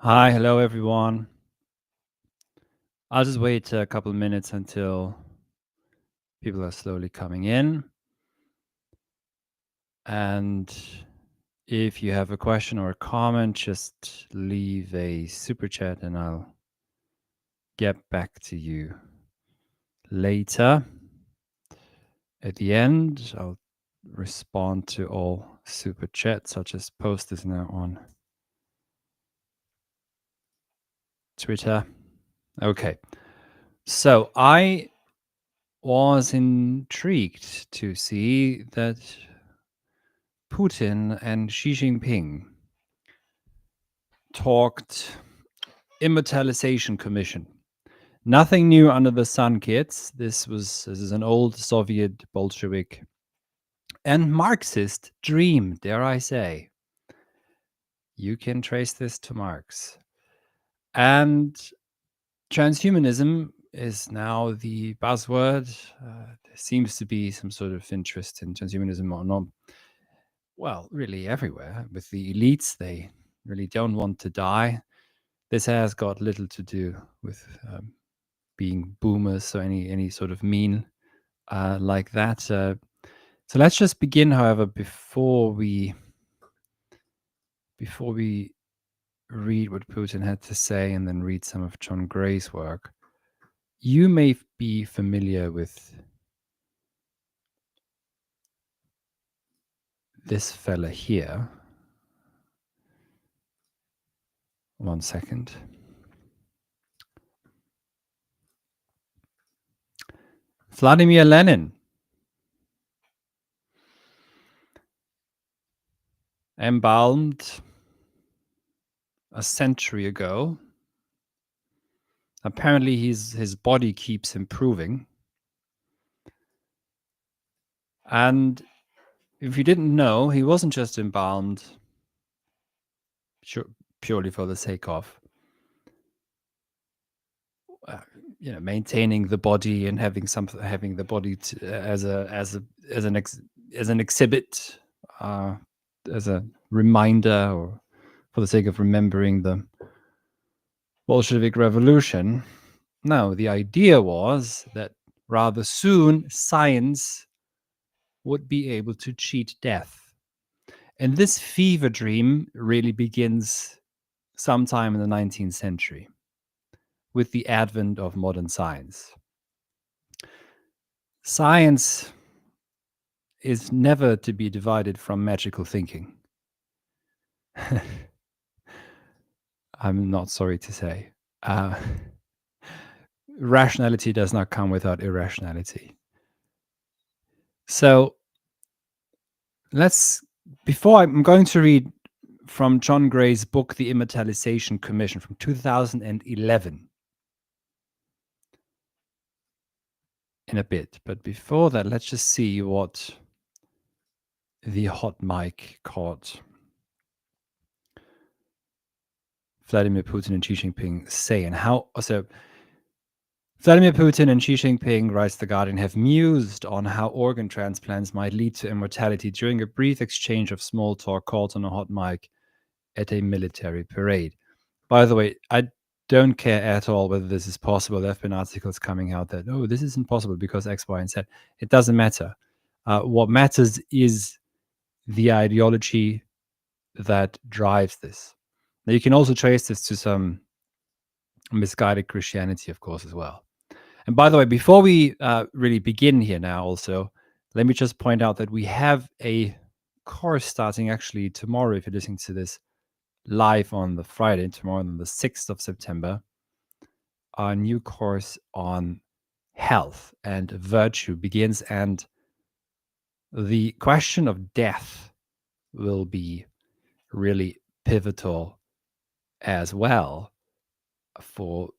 Hi, hello everyone. I'll just wait a couple of minutes until people are slowly coming in. And if you have a question or a comment, just leave a super chat and I'll get back to you later. At the end, I'll respond to all super chats. I'll just post this now on Twitter. Okay. So I was intrigued to see that Putin and Xi Jinping talked Immortalisation Commission. Nothing new under the sun, kids. This is an old Soviet Bolshevik and Marxist dream, dare I say. You can trace this to Marx. And transhumanism is now the buzzword. There seems to be some sort of interest in transhumanism or not. Well, really everywhere. With the elites, they really don't want to die. This has got little to do with being boomers or any sort of mean like that. So let's just begin, however, before we read what Putin had to say and then read some of John Gray's work. You may be familiar with this fella here. One second. Vladimir Lenin. Embalmed a century ago. Apparently his body keeps improving. And if you didn't know, he wasn't just embalmed purely for the sake of maintaining the body and having the body as an exhibit, as a reminder, or for the sake of remembering the Bolshevik Revolution. No, the idea was that rather soon science would be able to cheat death. And this fever dream really begins sometime in the 19th century with the advent of modern science. Science is never to be divided from magical thinking. I'm not sorry to say. Rationality does not come without irrationality. So before I'm going to read from John Gray's book, The Immortalisation Commission from 2011 in a bit. But before that, let's just see what the hot mic caught Vladimir Putin and Xi Jinping say, and how. So Vladimir Putin and Xi Jinping, writes The Guardian, have mused on how organ transplants might lead to immortality during a brief exchange of small talk caught on a hot mic at a military parade. By the way, I don't care at all whether this is possible. There have been articles coming out that, this isn't possible because X, Y, and Z. It doesn't matter. What matters is the ideology that drives this. Now, you can also trace this to some misguided Christianity, of course, as well. And by the way, before we really begin here now, also, let me just point out that we have a course starting actually tomorrow, if you're listening to this live on the Friday, tomorrow on the 6th of September, our new course on health and virtue begins, and the question of death will be really pivotal as well for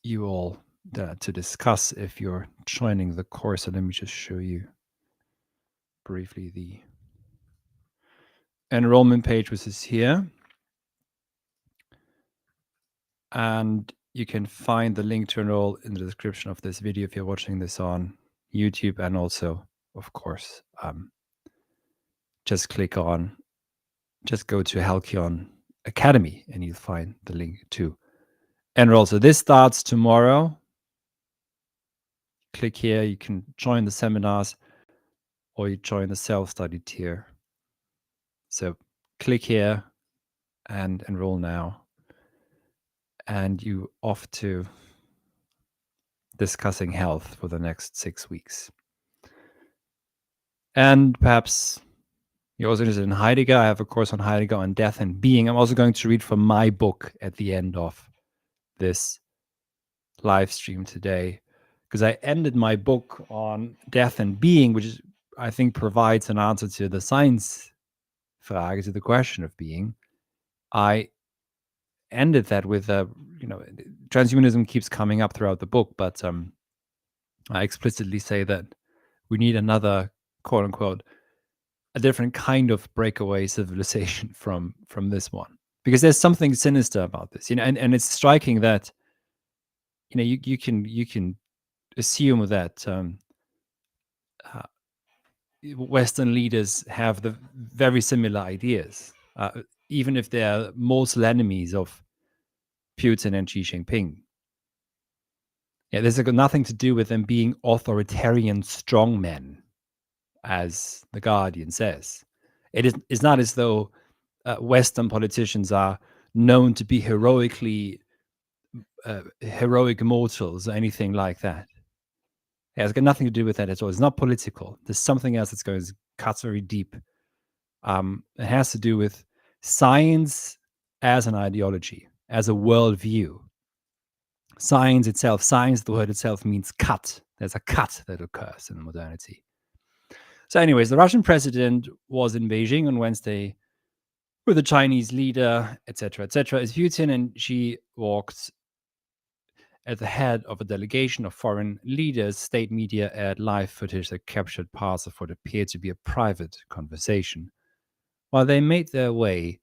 you all to discuss if you're joining the course. So let me just show you briefly the enrollment page, which is here. And you can find the link to enroll in the description of this video if you're watching this on YouTube. And also, of course, just go to Halcyon Academy, and you'll find the link to enroll. So this starts tomorrow. Click here. You can join the seminars, or you join the self-study tier. So click here and enroll now. And you off to discussing health for the next 6 weeks. And perhaps you're also interested in Heidegger. I have a course on Heidegger on death and being. I'm also going to read from my book at the end of this live stream today, because I ended my book on death and being, which is, I think, provides an answer to the science frage, to the question of being. I ended that with transhumanism keeps coming up throughout the book, but I explicitly say that we need another, quote unquote, a different kind of breakaway civilization from this one, because there's something sinister about this, and it's striking that you can assume that Western leaders have the very similar ideas, even if they're mortal enemies of Putin and Xi Jinping. Yeah, there's nothing to do with them being authoritarian strongmen, as The Guardian says. It's not as though Western politicians are known to be heroic mortals or anything like that. Yeah, it's got nothing to do with that at all. It's not political. There's something else that's going to cut very deep. It has to do with science as an ideology, as a worldview. Science, the word itself means cut. There's a cut that occurs in modernity. So anyways, the Russian president was in Beijing on Wednesday with the Chinese leader, etc., as Putin and Xi walked at the head of a delegation of foreign leaders. State media aired live footage that captured parts of what appeared to be a private conversation. While they made their way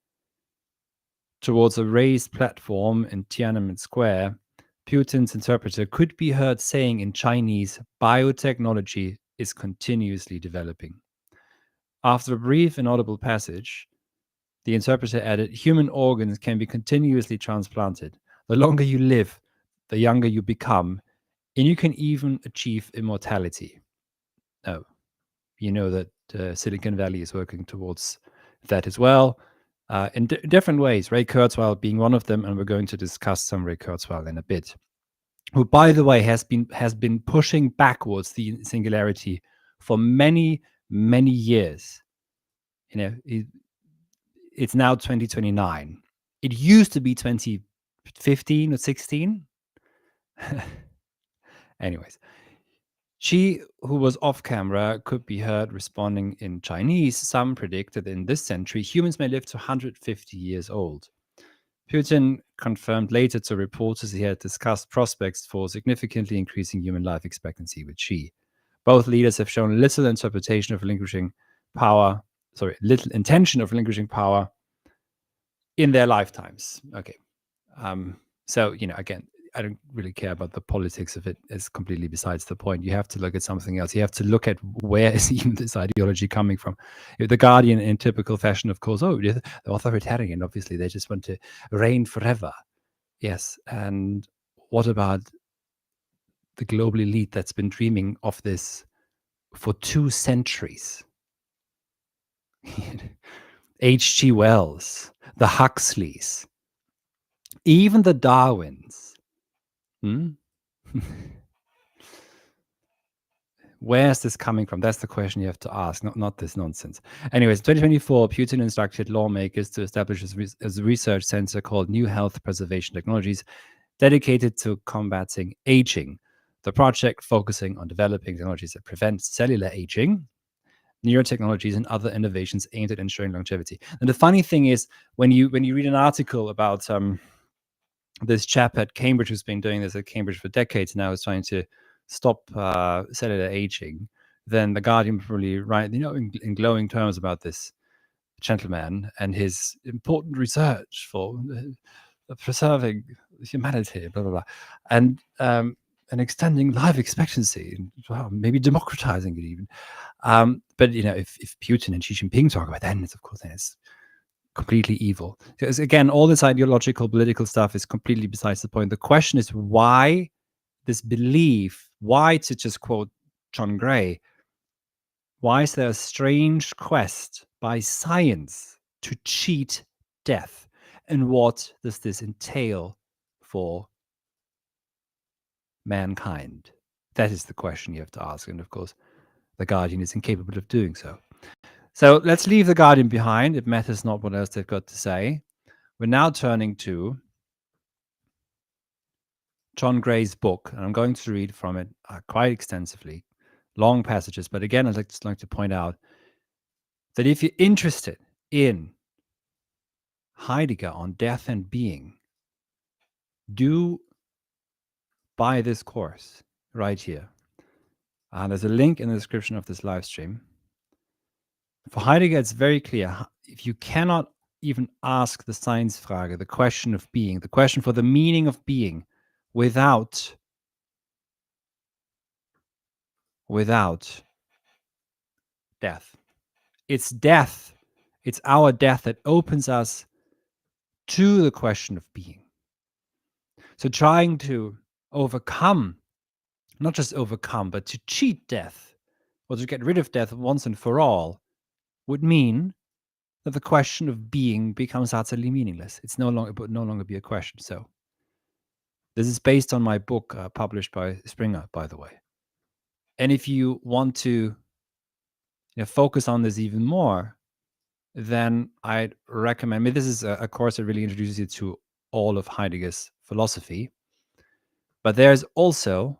towards a raised platform in Tiananmen Square, Putin's interpreter could be heard saying in Chinese, "Biotechnology is continuously developing." After a brief inaudible passage, the interpreter added, "Human organs can be continuously transplanted. The longer you live, the younger you become, and you can even achieve immortality." Now, you know that Silicon Valley is working towards that as well, in different ways. Ray Kurzweil being one of them, and we're going to discuss some Ray Kurzweil in a bit, who, by the way, has been pushing backwards the singularity for many, many years. It's now 2029. It used to be 2015 or 16. Anyways, Xi, who was off camera, could be heard responding in Chinese. Some predict that in this century, humans may live to 150 years old. Putin confirmed later to reporters he had discussed prospects for significantly increasing human life expectancy with Xi. Both leaders have shown little intention of relinquishing power in their lifetimes. Okay. So, again, I don't really care about the politics of it. It's completely besides the point. You have to look at something else. You have to look at where is even this ideology coming from. The Guardian, in typical fashion, of course, they're authoritarian. Obviously, they just want to reign forever. Yes. And what about the global elite that's been dreaming of this for 2 centuries? H.G. Wells, the Huxleys, even the Darwins. Where's this coming from? That's the question you have to ask, not this nonsense. Anyways, 2024, Putin instructed lawmakers to establish a research center called New Health Preservation Technologies, dedicated to combating aging. The project focusing on developing technologies that prevent cellular aging, neurotechnologies, and other innovations aimed at ensuring longevity. And the funny thing is, when you read an article about this chap at Cambridge who's been doing this at Cambridge for decades now, is trying to stop cellular aging, then the Guardian probably write, in glowing terms about this gentleman and his important research for preserving humanity, blah blah blah, and extending life expectancy, well, maybe democratizing it even. But if Putin and Xi Jinping talk about that, then it's completely evil. Because again, all this ideological, political stuff is completely besides the point. The question is why this belief, why, to just quote John Gray, why is there a strange quest by science to cheat death? And what does this entail for mankind? That is the question you have to ask. And of course, the Guardian is incapable of doing so. So let's leave the Guardian behind. It matters not what else they've got to say. We're now turning to John Gray's book, and I'm going to read from it quite extensively, long passages. But again, I'd just like to point out that if you're interested in Heidegger on death and being, do buy this course right here. There's a link in the description of this live stream. For Heidegger, it's very clear. If you cannot even ask the Seinsfrage, the question of being, the question for the meaning of being, without death. It's death. It's our death that opens us to the question of being. So trying to overcome, not just overcome, but to cheat death, or to get rid of death once and for all, would mean that the question of being becomes utterly meaningless. It's no longer be a question. So this is based on my book published by Springer, by the way. And if you want to focus on this even more, then I'd recommend, this is a course that really introduces you to all of Heidegger's philosophy. But there's also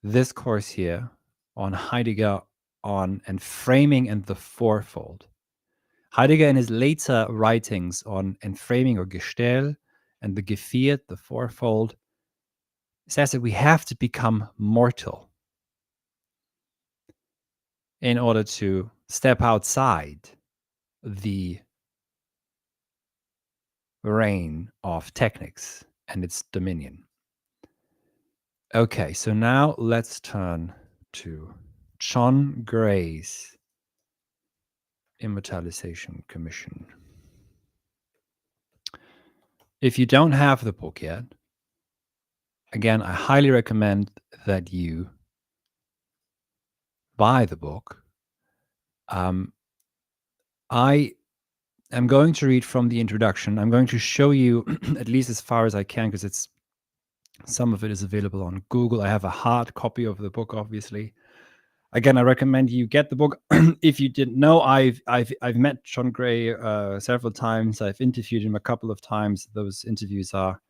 this course here on Heidegger on Enframing and the Fourfold. Heidegger, in his later writings on Enframing or Gestell and the Geviert, the Fourfold, says that we have to become mortal in order to step outside the reign of technics and its dominion. Okay, so now let's turn to John Gray's Immortalisation Commission. If you don't have the book yet, again, I highly recommend that you buy the book. I am going to read from the introduction. I'm going to show you, at least as far as I can, because some of it is available on Google. I have a hard copy of the book, obviously. Again, I recommend you get the book. If you didn't know, I've met John Gray several times. I've interviewed him a couple of times. Those interviews are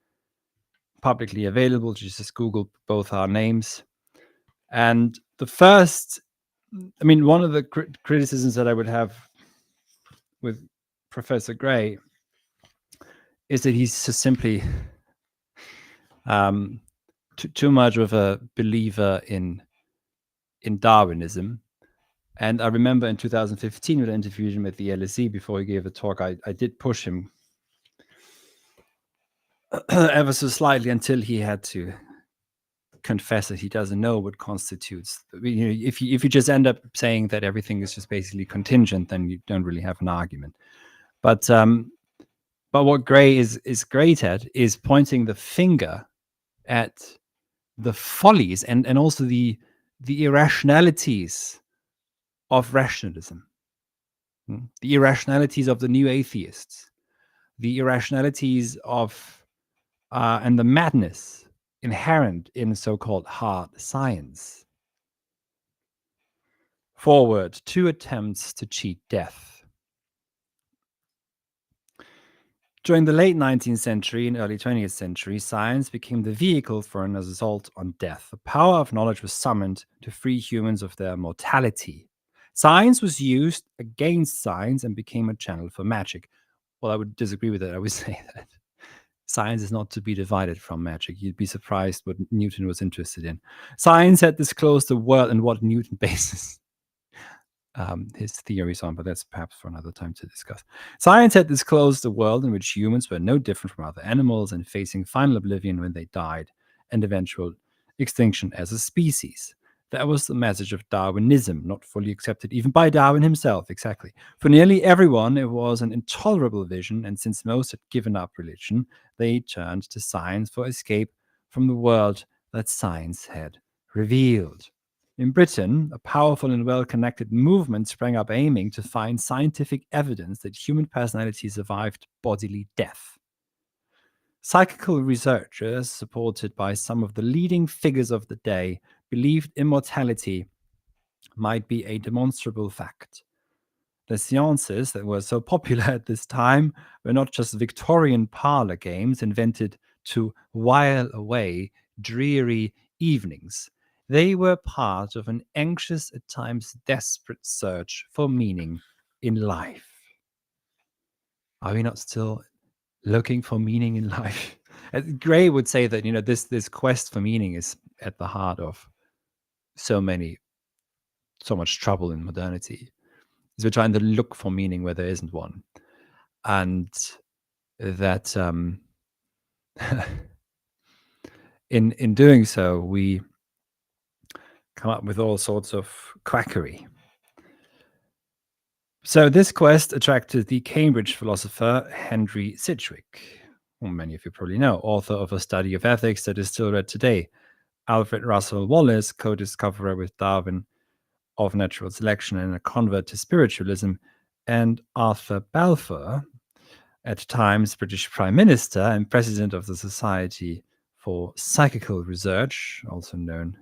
publicly available. Just Google both our names. And the first, one of the criticisms that I would have with Professor Gray is that he's just simply too much of a believer in Darwinism. And I remember in 2015 when I interviewed him at the LSE before he gave a talk, I did push him ever so slightly until he had to confess that he doesn't know what constitutes. If you just end up saying that everything is just basically contingent, then you don't really have an argument. But what Gray is great at is pointing the finger at the follies and also the irrationalities of rationalism, the irrationalities of the new atheists, the irrationalities of and the madness inherent in so-called hard science. Forward, 2 attempts to cheat death. During the late 19th century and early 20th century, science became the vehicle for an assault on death. The power of knowledge was summoned to free humans of their mortality. Science was used against science and became a channel for magic. Well, I would disagree with that. I would say that science is not to be divided from magic. You'd be surprised what Newton was interested in. Science had disclosed the world and what Newton bases his theories on, but that's perhaps for another time to discuss. Science had disclosed a world in which humans were no different from other animals and facing final oblivion when they died and eventual extinction as a species. That was the message of Darwinism, not fully accepted even by Darwin himself, exactly. For nearly everyone, it was an intolerable vision, and since most had given up religion, they turned to science for escape from the world that science had revealed. In Britain, a powerful and well-connected movement sprang up aiming to find scientific evidence that human personality survived bodily death. Psychical researchers, supported by some of the leading figures of the day, believed immortality might be a demonstrable fact. The seances that were so popular at this time were not just Victorian parlor games invented to while away dreary evenings. They were part of an anxious, at times desperate search for meaning in life. Are we not still looking for meaning in life? Gray would say that this quest for meaning is at the heart of so much trouble in modernity. Is we're trying to look for meaning where there isn't one, and that in doing so we come up with all sorts of quackery. So this quest attracted the Cambridge philosopher Henry Sidgwick, whom many of you probably know, author of a study of ethics that is still read today. Alfred Russel Wallace, co-discoverer with Darwin of natural selection and a convert to spiritualism, and Arthur Balfour, at times British Prime Minister and President of the Society for Psychical Research, also known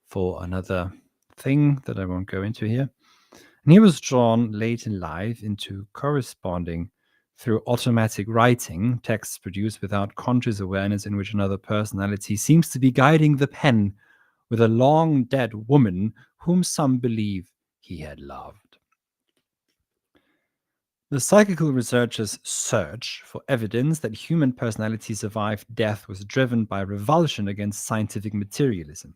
for another thing that I won't go into here. And he was drawn late in life into corresponding through automatic writing, texts produced without conscious awareness in which another personality seems to be guiding the pen with a long dead woman whom some believe he had loved. The psychical researchers' search for evidence that human personality survived death was driven by revulsion against scientific materialism.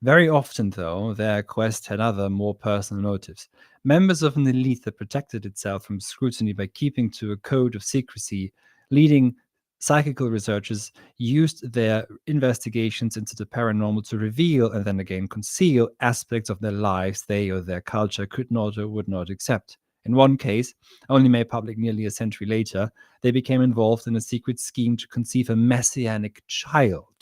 Very often, though, their quest had other, more personal motives. Members of an elite that protected itself from scrutiny by keeping to a code of secrecy, leading psychical researchers used their investigations into the paranormal to reveal and then again conceal aspects of their lives they or their culture could not or would not accept. In one case, only made public nearly a century later, they became involved in a secret scheme to conceive a messianic child.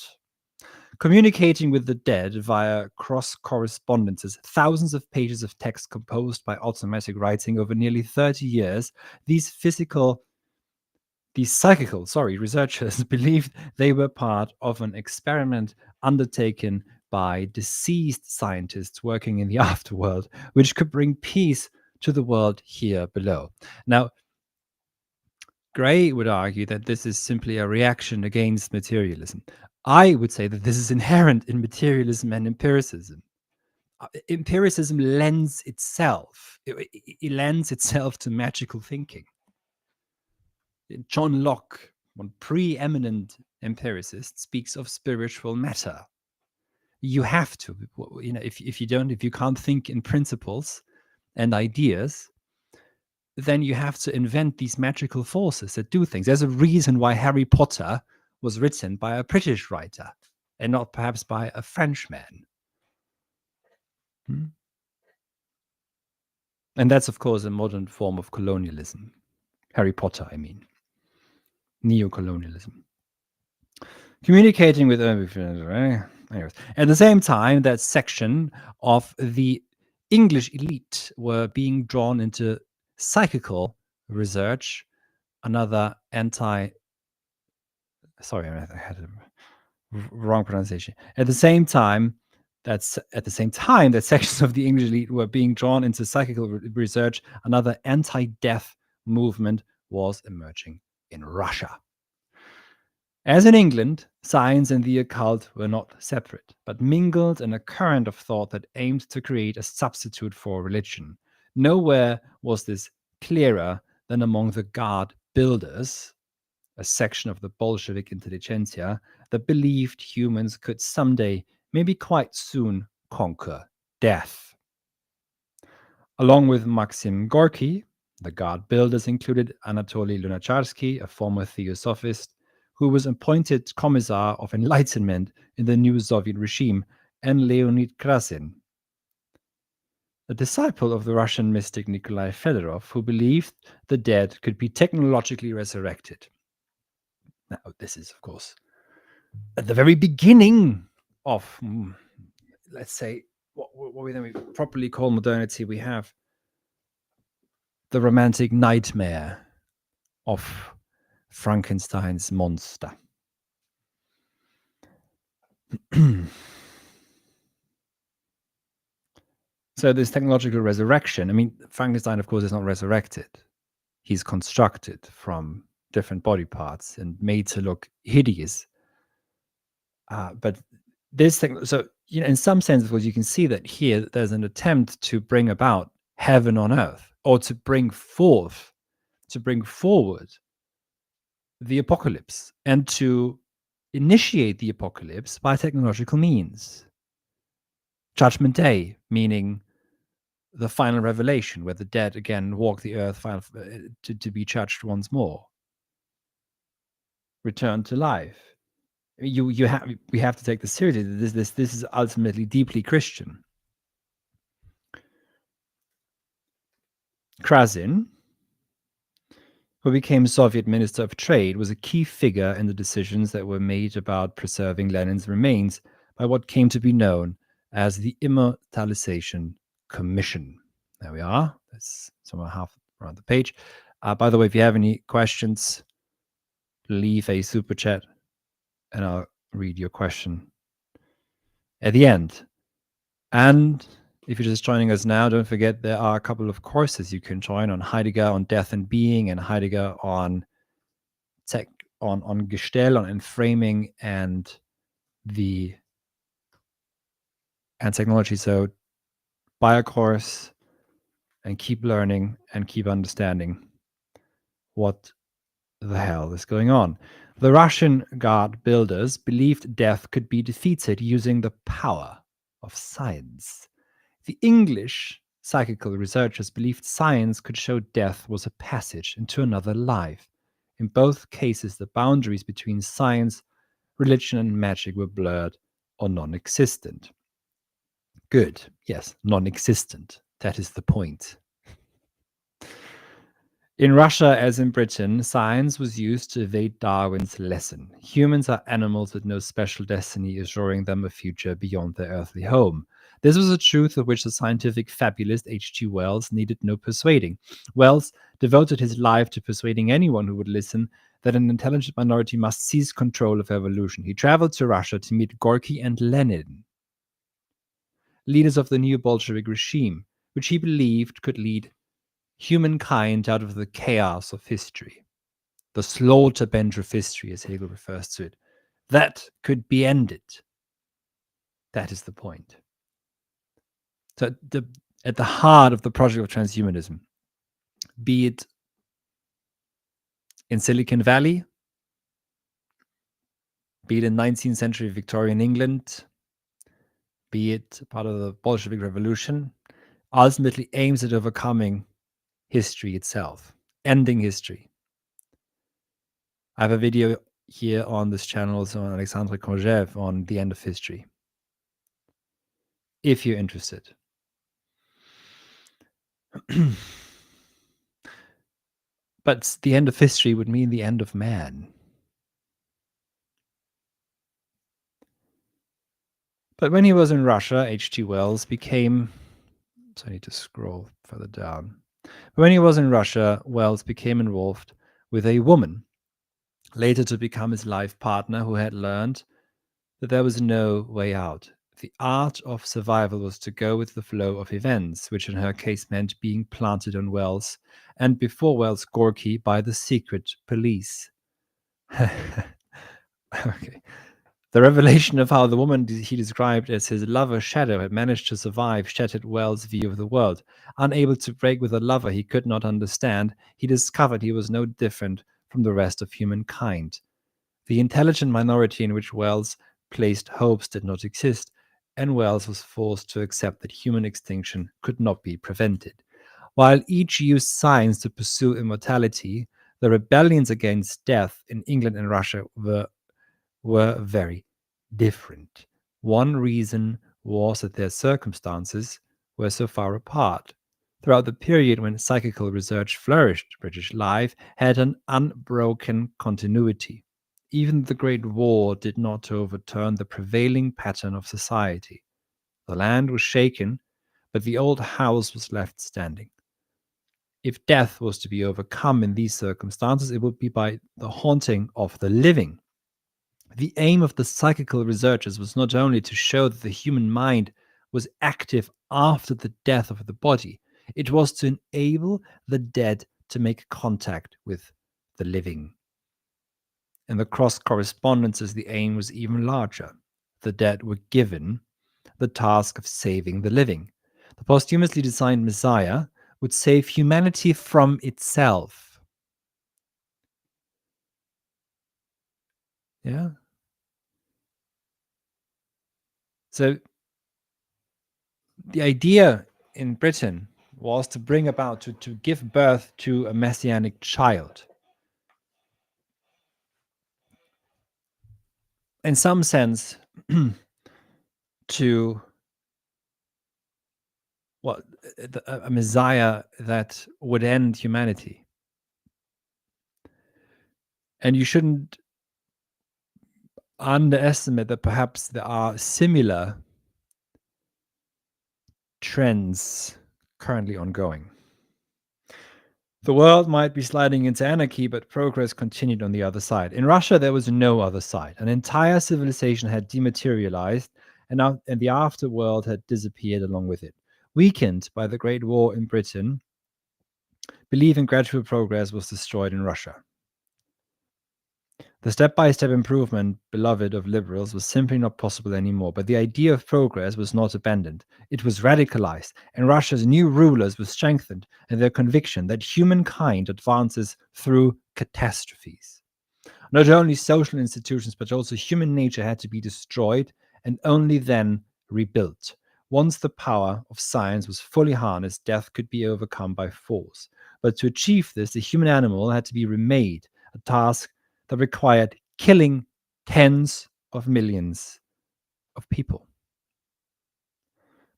Communicating with the dead via cross correspondences, thousands of pages of text composed by automatic writing over nearly 30 years, these psychical researchers believed they were part of an experiment undertaken by deceased scientists working in the afterworld, which could bring peace to the world here below. Now, Gray would argue that this is simply a reaction against materialism. I would say that this is inherent in materialism and empiricism. Empiricism lends itself to magical thinking. John Locke, one preeminent empiricist, speaks of spiritual matter. You have to, if you can't think in principles and ideas, then you have to invent these magical forces that do things. There's a reason why Harry Potter was written by a British writer and not perhaps by a Frenchman. And that's, of course, a modern form of colonialism. Harry Potter, I mean. Neo-colonialism. Communicating with... Anyways. At the same time, that section of the English elite were being drawn into psychical research, another sorry, I had a wrong pronunciation. At the same time, that sections of the English elite were being drawn into psychical research, another anti-death movement was emerging in Russia. As in England, science and the occult were not separate, but mingled in a current of thought that aimed to create a substitute for religion. Nowhere was this clearer than among the God builders, a section of the Bolshevik intelligentsia that believed humans could someday, maybe quite soon, conquer death. Along with Maxim Gorky, the God builders included Anatoly Lunacharsky, a former theosophist, who was appointed Commissar of Enlightenment in the new Soviet regime, and Leonid Krasin, a disciple of the Russian mystic Nikolai Fedorov, who believed the dead could be technologically resurrected. Now, this is, of course, at the very beginning of, let's say, what we then properly call modernity. We have the romantic nightmare of Frankenstein's monster. So this technological resurrection, I mean, Frankenstein, of course, is not resurrected. He's constructed from different body parts and made to look hideous. But this thing, so, in some sense, of course, you can see that here there's an attempt to bring about heaven on earth, or to bring forward the apocalypse, and to initiate the apocalypse by technological means. Judgment Day, meaning the final revelation, where the dead again walk the earth to be judged once more. Return to life. We have to take this seriously. This is ultimately deeply Christian. Krasin, who became Soviet Minister of Trade, was a key figure in the decisions that were made about preserving Lenin's remains by what came to be known as the Immortalisation Commission. There we are. That's somewhere half around the page. By the way, if you have any questions, leave a super chat and I'll read your question at the end. And if you're just joining us now, don't forget there are a couple of courses you can join on Heidegger on death and being, and Heidegger on Gestell, on Enframing, and technology. So buy a course and keep learning and keep understanding what the hell is going on. The Russian god builders believed death could be defeated using the power of science. The English psychical researchers believed science could show death was a passage into another life. In both cases, the boundaries between science, religion, and magic were blurred or non-existent. Good. Yes, non-existent. That is the point. In Russia, as in Britain, science was used to evade Darwin's lesson. Humans are animals with no special destiny assuring them a future beyond their earthly home. This was a truth of which the scientific fabulist H.G. Wells needed no persuading. Wells devoted his life to persuading anyone who would listen that an intelligent minority must seize control of evolution. He traveled to Russia to meet Gorky and Lenin, leaders of the new Bolshevik regime, which he believed could lead humankind out of the chaos of history, the slaughter bench of history, as Hegel refers to it. That could be ended. That is the point. So at the heart of the project of transhumanism, be it in Silicon Valley, be it in 19th century Victorian England, be it part of the Bolshevik Revolution, ultimately aims at overcoming history itself, ending history. I have a video here on this channel also on Alexandre Konjev on the end of history, if you're interested. But the end of history would mean the end of man. But when he was in Russia, H.G. Wells became... So I need to scroll further down. But when he was in Russia, Wells became involved with a woman, later to become his life partner, who had learned that there was no way out. The art of survival was to go with the flow of events, which in her case meant being planted on Wells, and before Wells, Gorky, by the secret police. Okay. The revelation of how the woman he described as his lover Shadow had managed to survive shattered Wells' view of the world. Unable to break with a lover he could not understand, he discovered he was no different from the rest of humankind. The intelligent minority in which Wells placed hopes did not exist, and Wells was forced to accept that human extinction could not be prevented. While each used science to pursue immortality, the rebellions against death in England and Russia were very different. One reason was that their circumstances were so far apart. Throughout the period when psychical research flourished, British life had an unbroken continuity. Even the Great War did not overturn the prevailing pattern of society. The land was shaken, but the old house was left standing. If death was to be overcome in these circumstances, it would be by the haunting of the living. The aim of the psychical researchers was not only to show that the human mind was active after the death of the body, it was to enable the dead to make contact with the living. In the cross correspondences, the aim was even larger. The dead were given the task of saving the living. The posthumously designed Messiah would save humanity from itself. Yeah. So the idea in Britain was to bring about, to give birth to a messianic child. In some sense, to what a Messiah that would end humanity. And you shouldn't underestimate that perhaps there are similar trends currently ongoing. The world might be sliding into anarchy, but progress continued on the other side. In Russia, there was no other side. An entire civilization had dematerialized, and the afterworld had disappeared along with it. Weakened by the Great War in Britain, belief in gradual progress was destroyed in Russia. The step-by-step improvement, beloved of liberals, was simply not possible anymore, but the idea of progress was not abandoned. It was radicalized, and Russia's new rulers were strengthened in their conviction that humankind advances through catastrophes. Not only social institutions, but also human nature had to be destroyed and only then rebuilt. Once the power of science was fully harnessed, death could be overcome by force. But to achieve this, the human animal had to be remade, a task that required killing tens of millions of people.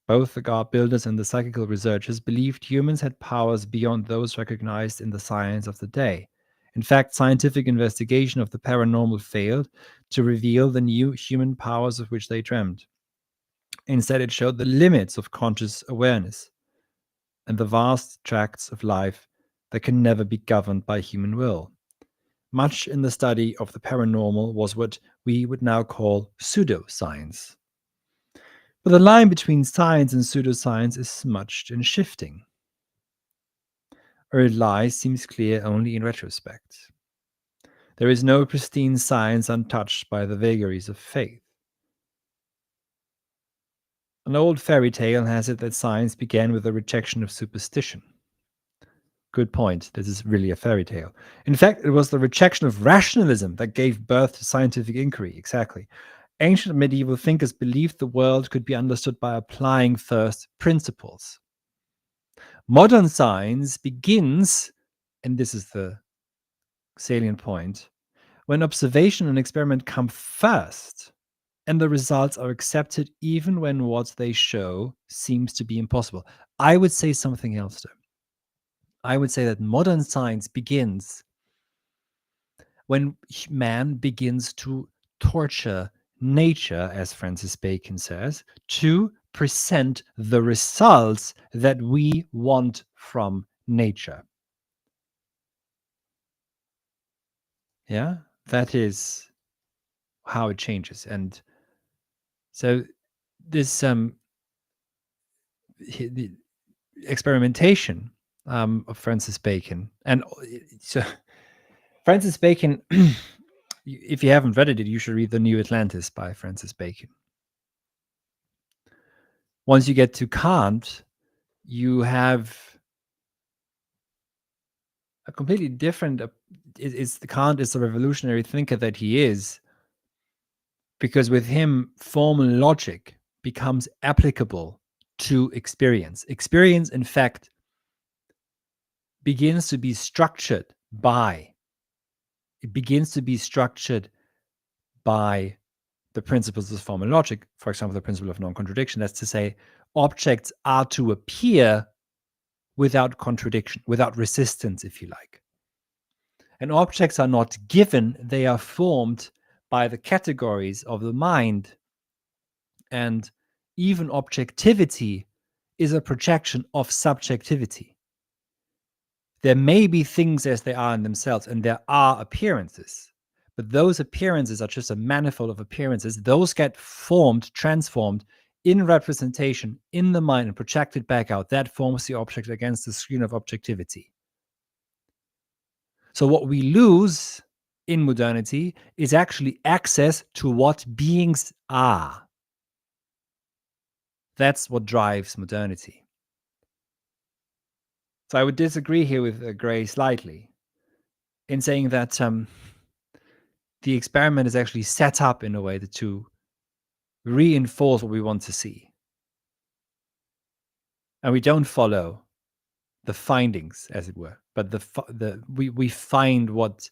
Both the god builders and the psychical researchers believed humans had powers beyond those recognized in the science of the day. In fact, scientific investigation of the paranormal failed to reveal the new human powers of which they dreamed. Instead, it showed the limits of conscious awareness and the vast tracts of life that can never be governed by human will. Much in the study of the paranormal was what we would now call pseudoscience. But the line between science and pseudoscience is smudged and shifting. Where it lies seems clear only in retrospect. There is no pristine science untouched by the vagaries of faith. An old fairy tale has it that science began with a rejection of superstition. Good point. This is really a fairy tale. In fact, it was the rejection of rationalism that gave birth to scientific inquiry. Exactly. Ancient medieval thinkers believed the world could be understood by applying first principles. Modern science begins, and this is the salient point, when observation and experiment come first, and the results are accepted even when what they show seems to be impossible. I would say something else, though. I would say that modern science begins when man begins to torture nature, as Francis Bacon says, to present the results that we want from nature. Yeah, that is how it changes. And so this the experimentation of Francis Bacon, and so Francis Bacon, if you haven't read it, you should read The New Atlantis by Francis Bacon. Once you get to Kant, you have a completely different. Kant is the revolutionary thinker that he is, because with him, formal logic becomes applicable to experience. Experience, in fact, begins to be structured by. It begins to be structured by the principles of formal logic, for example, the principle of non-contradiction. That's to say, objects are to appear without contradiction, without resistance, if you like. And objects are not given, they are formed by the categories of the mind. And even objectivity is a projection of subjectivity. There may be things as they are in themselves, and there are appearances. But those appearances are just a manifold of appearances. Those get formed, transformed in representation in the mind and projected back out. That forms the object against the screen of objectivity. So what we lose in modernity is actually access to what beings are. That's what drives modernity. So I would disagree here with Gray slightly in saying that the experiment is actually set up in a way to reinforce what we want to see. And we don't follow the findings, as it were, but we find what,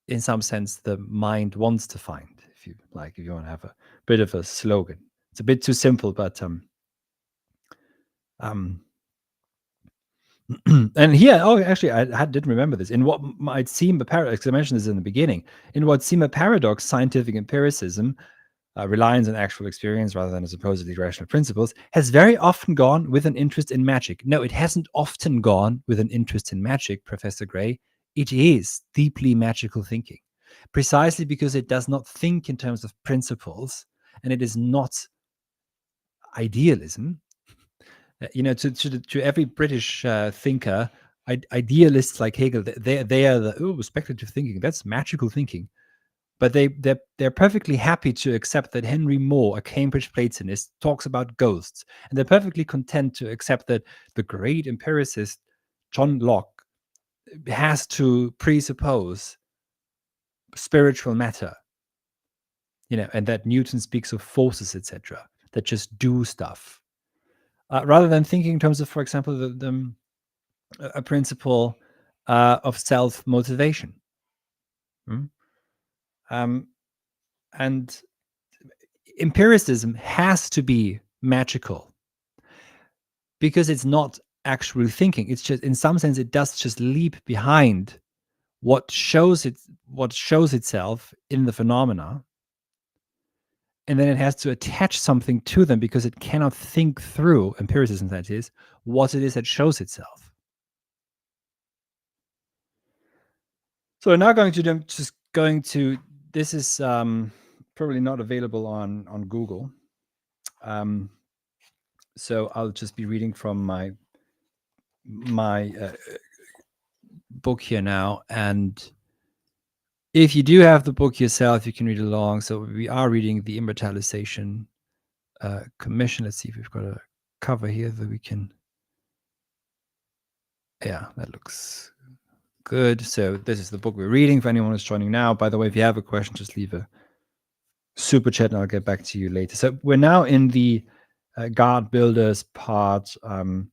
in some sense, the mind wants to find, if you like, if you want to have a bit of a slogan. It's a bit too simple, but and here, actually, I didn't remember this. In what might seem a paradox, I mentioned this in the beginning, in what seem a paradox, scientific empiricism, reliance on actual experience rather than supposedly rational principles, has very often gone with an interest in magic. No, it hasn't often gone with an interest in magic, Professor Gray. It is deeply magical thinking, precisely because it does not think in terms of principles, and it is not idealism. To every British thinker, idealists like Hegel, they are the speculative thinking. That's magical thinking. But they're perfectly happy to accept that Henry Moore, a Cambridge Platonist, talks about ghosts, and they're perfectly content to accept that the great empiricist John Locke has to presuppose spiritual matter, and that Newton speaks of forces, etc., that just do stuff, rather than thinking in terms of, for example, a principle of self-motivation. And empiricism has to be magical because it's not actual thinking. It's just, in some sense, it does just leap behind what shows itself in the phenomena, and then it has to attach something to them because it cannot think through, empiricism that is, what it is that shows itself. So we're now going to this is probably not available on Google. So I'll just be reading from my book here now, and if you do have the book yourself, you can read along. So we are reading the Immortalisation Commission. Let's see if we've got a cover here that we can. Yeah, that looks good. So this is the book we're reading for anyone who's joining now. By the way, if you have a question, just leave a super chat and I'll get back to you later. So we're now in the God builders part on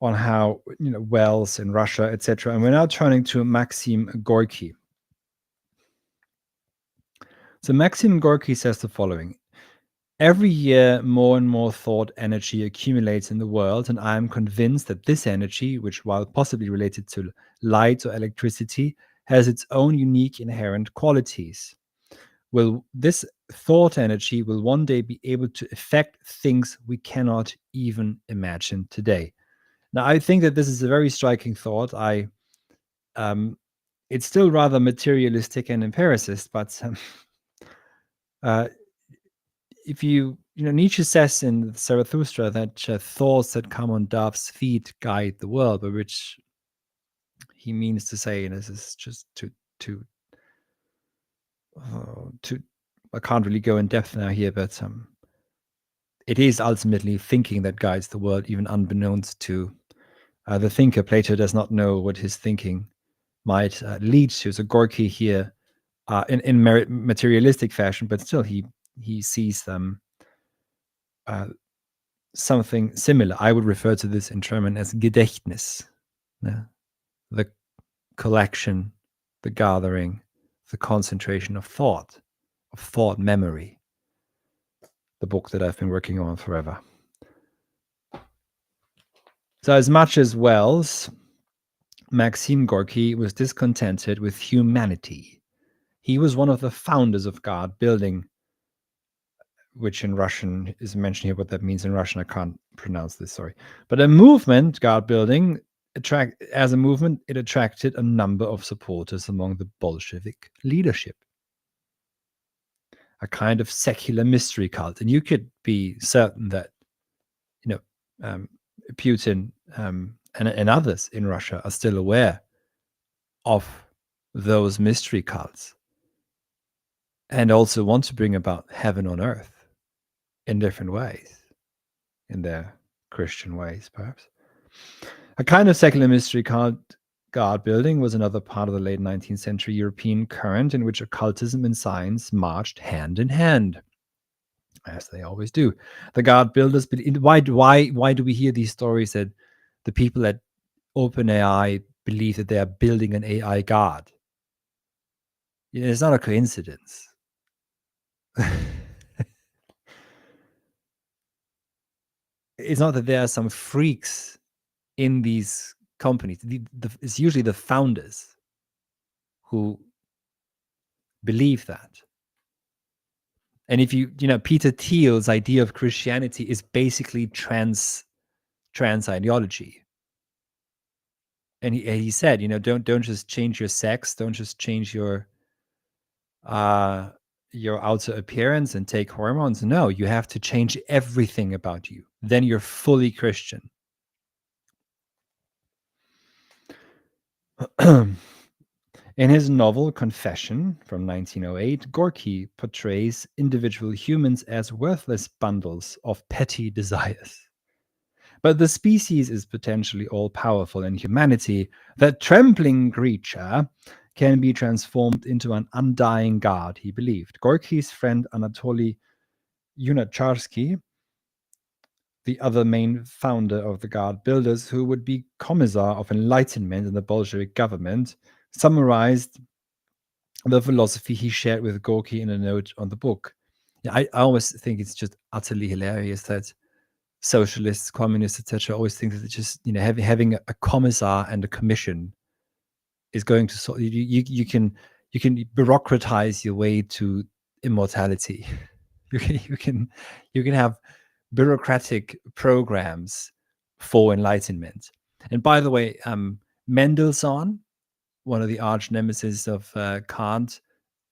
how, wells in Russia, etc. And we're now turning to Maxim Gorky. So Maxim Gorky says the following: every year, more and more thought energy accumulates in the world, and I am convinced that this energy, which, while possibly related to light or electricity, has its own unique inherent qualities. This thought energy will one day be able to affect things we cannot even imagine today. Now, I think that this is a very striking thought. It's still rather materialistic and empiricist, but if Nietzsche says in Zarathustra that thoughts that come on dove's feet guide the world, by which he means to say, and this is just to I can't really go in depth now here, but it is ultimately thinking that guides the world, even unbeknownst to the thinker. Plato does not know what his thinking might lead to. So Gorky here, in materialistic fashion, but still he sees them something similar. I would refer to this in German as Gedächtnis, the collection, the gathering, the concentration of thought. of Thought Memory, the book that I've been working on forever. So as much as Wells, Maxim Gorky was discontented with humanity. He was one of the founders of God building, which in Russian is mentioned here. What that means in Russian, I can't pronounce this, sorry. But a movement, God building, as a movement, it attracted a number of supporters among the Bolshevik leadership. A kind of secular mystery cult. And you could be certain that, Putin and others in Russia are still aware of those mystery cults and also want to bring about heaven on earth in different ways, in their Christian ways, perhaps. A kind of secular mystery cult God building was another part of the late 19th century European current in which occultism and science marched hand in hand, as they always do. The God builders, why do we hear these stories that the people at OpenAI believe that they are building an AI God? It's not a coincidence. It's not that there are some freaks in these companies. It's usually the founders who believe that. And if Peter Thiel's idea of Christianity is basically trans ideology. And he said, don't just change your sex, don't just change your outer appearance and take hormones. No, you have to change everything about you. Then you're fully Christian. In his novel Confession from 1908, Gorky portrays individual humans as worthless bundles of petty desires. But the species is potentially all-powerful, and humanity, that trembling creature, can be transformed into an undying god, he believed. Gorky's friend Anatoly Lunacharsky, the other main founder of the God Builders, who would be Commissar of Enlightenment in the Bolshevik government, summarized the philosophy he shared with Gorky in a note on the book. Yeah, I always think it's just utterly hilarious that socialists, communists, etc., always think that it's just having a commissar and a commission is going to solve. You can bureaucratize your way to immortality. You can have bureaucratic programs for enlightenment. And by the way, Mendelssohn, one of the arch nemesis of Kant,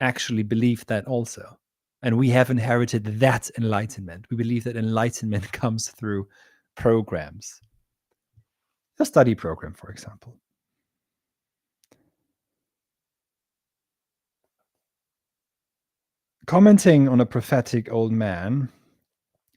actually believed that also. And we have inherited that enlightenment. We believe that enlightenment comes through programs. A study program, for example. Commenting on a prophetic old man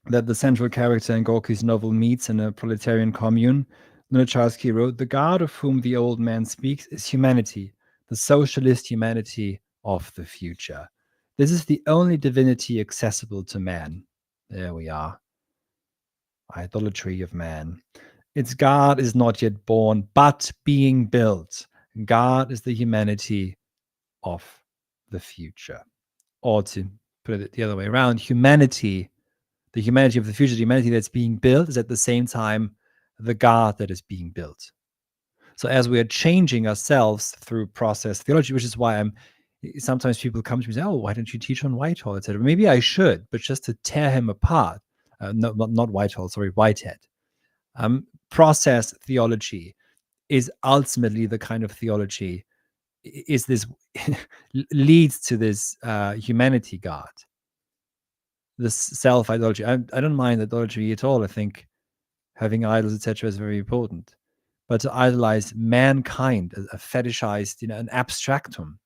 that the central character in Gorky's novel meets in a proletarian commune, Lunacharsky wrote, "The God of whom the old man speaks is humanity, the socialist humanity of the future. This is the only divinity accessible to man." There we are. Idolatry of man. Its God is not yet born, but being built. God is the humanity of the future. Or to put it the other way around, humanity, the humanity of the future, the humanity that's being built, is at the same time the God that is being built. So as we are changing ourselves through process theology, which is why sometimes people come to me and say, "Oh, why don't you teach on Whitehall, etc." Maybe I should, but just to tear him apart. Not Whitehall, sorry, Whitehead. Process theology is ultimately the kind of theology leads to this humanity God, this self-idolatry. I don't mind idolatry at all. I think having idols, etc., is very important. But to idolize mankind, a fetishized, an abstractum,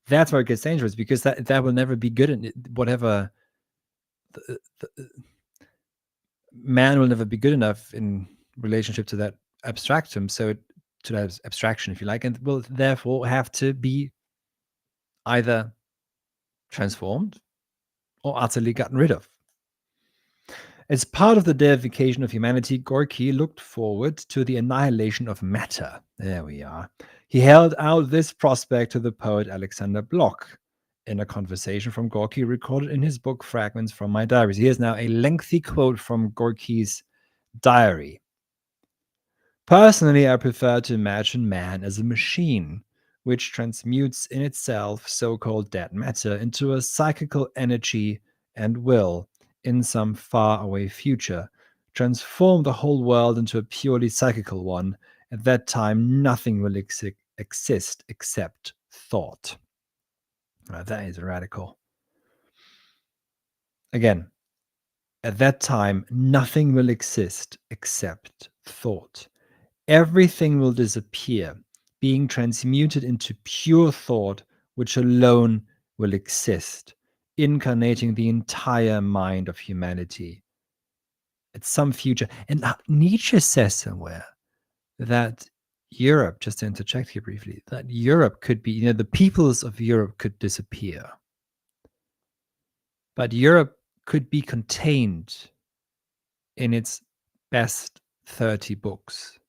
that's where it gets dangerous, because that will never be good. And whatever, man will never be good enough in relationship to that abstractum, to that abstraction, if you like, and will therefore have to be either transformed or utterly gotten rid of. As part of the deification of humanity, Gorky looked forward to the annihilation of matter. There we are. He held out this prospect to the poet Alexander Bloch, in a conversation from Gorky recorded in his book Fragments from My Diaries. Here's now a lengthy quote from Gorky's diary. Personally, I prefer to imagine man as a machine, which transmutes in itself so-called dead matter into a psychical energy and will, in some faraway future, transform the whole world into a purely psychical one. At that time, nothing will exist except thought. That is radical. Again, at that time, nothing will exist except thought. Everything will disappear, being transmuted into pure thought, which alone will exist, incarnating the entire mind of humanity. At some future, and Nietzsche says somewhere that Europe, just to interject here briefly, that Europe could be, the peoples of Europe could disappear. But Europe could be contained in its best 30 books.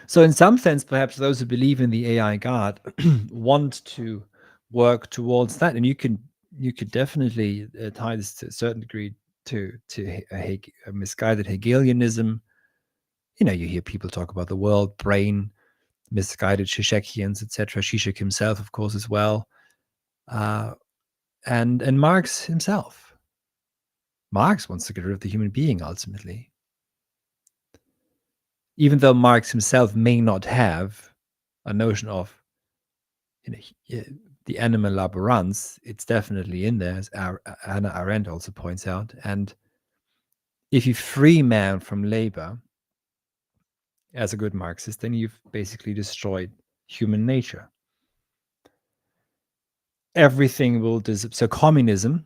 So in some sense, perhaps those who believe in the AI God want to work towards that. And you could definitely tie this to a certain degree to a misguided Hegelianism. You hear people talk about the world, brain, misguided Zizek'ians, etc. Zizek himself, of course, as well. And Marx himself. Marx wants to get rid of the human being, ultimately. Even though Marx himself may not have a notion of the animal laborans, it's definitely in there, as Hannah Arendt also points out. And if you free man from labor as a good Marxist, then you've basically destroyed human nature. Everything will disappear. So communism,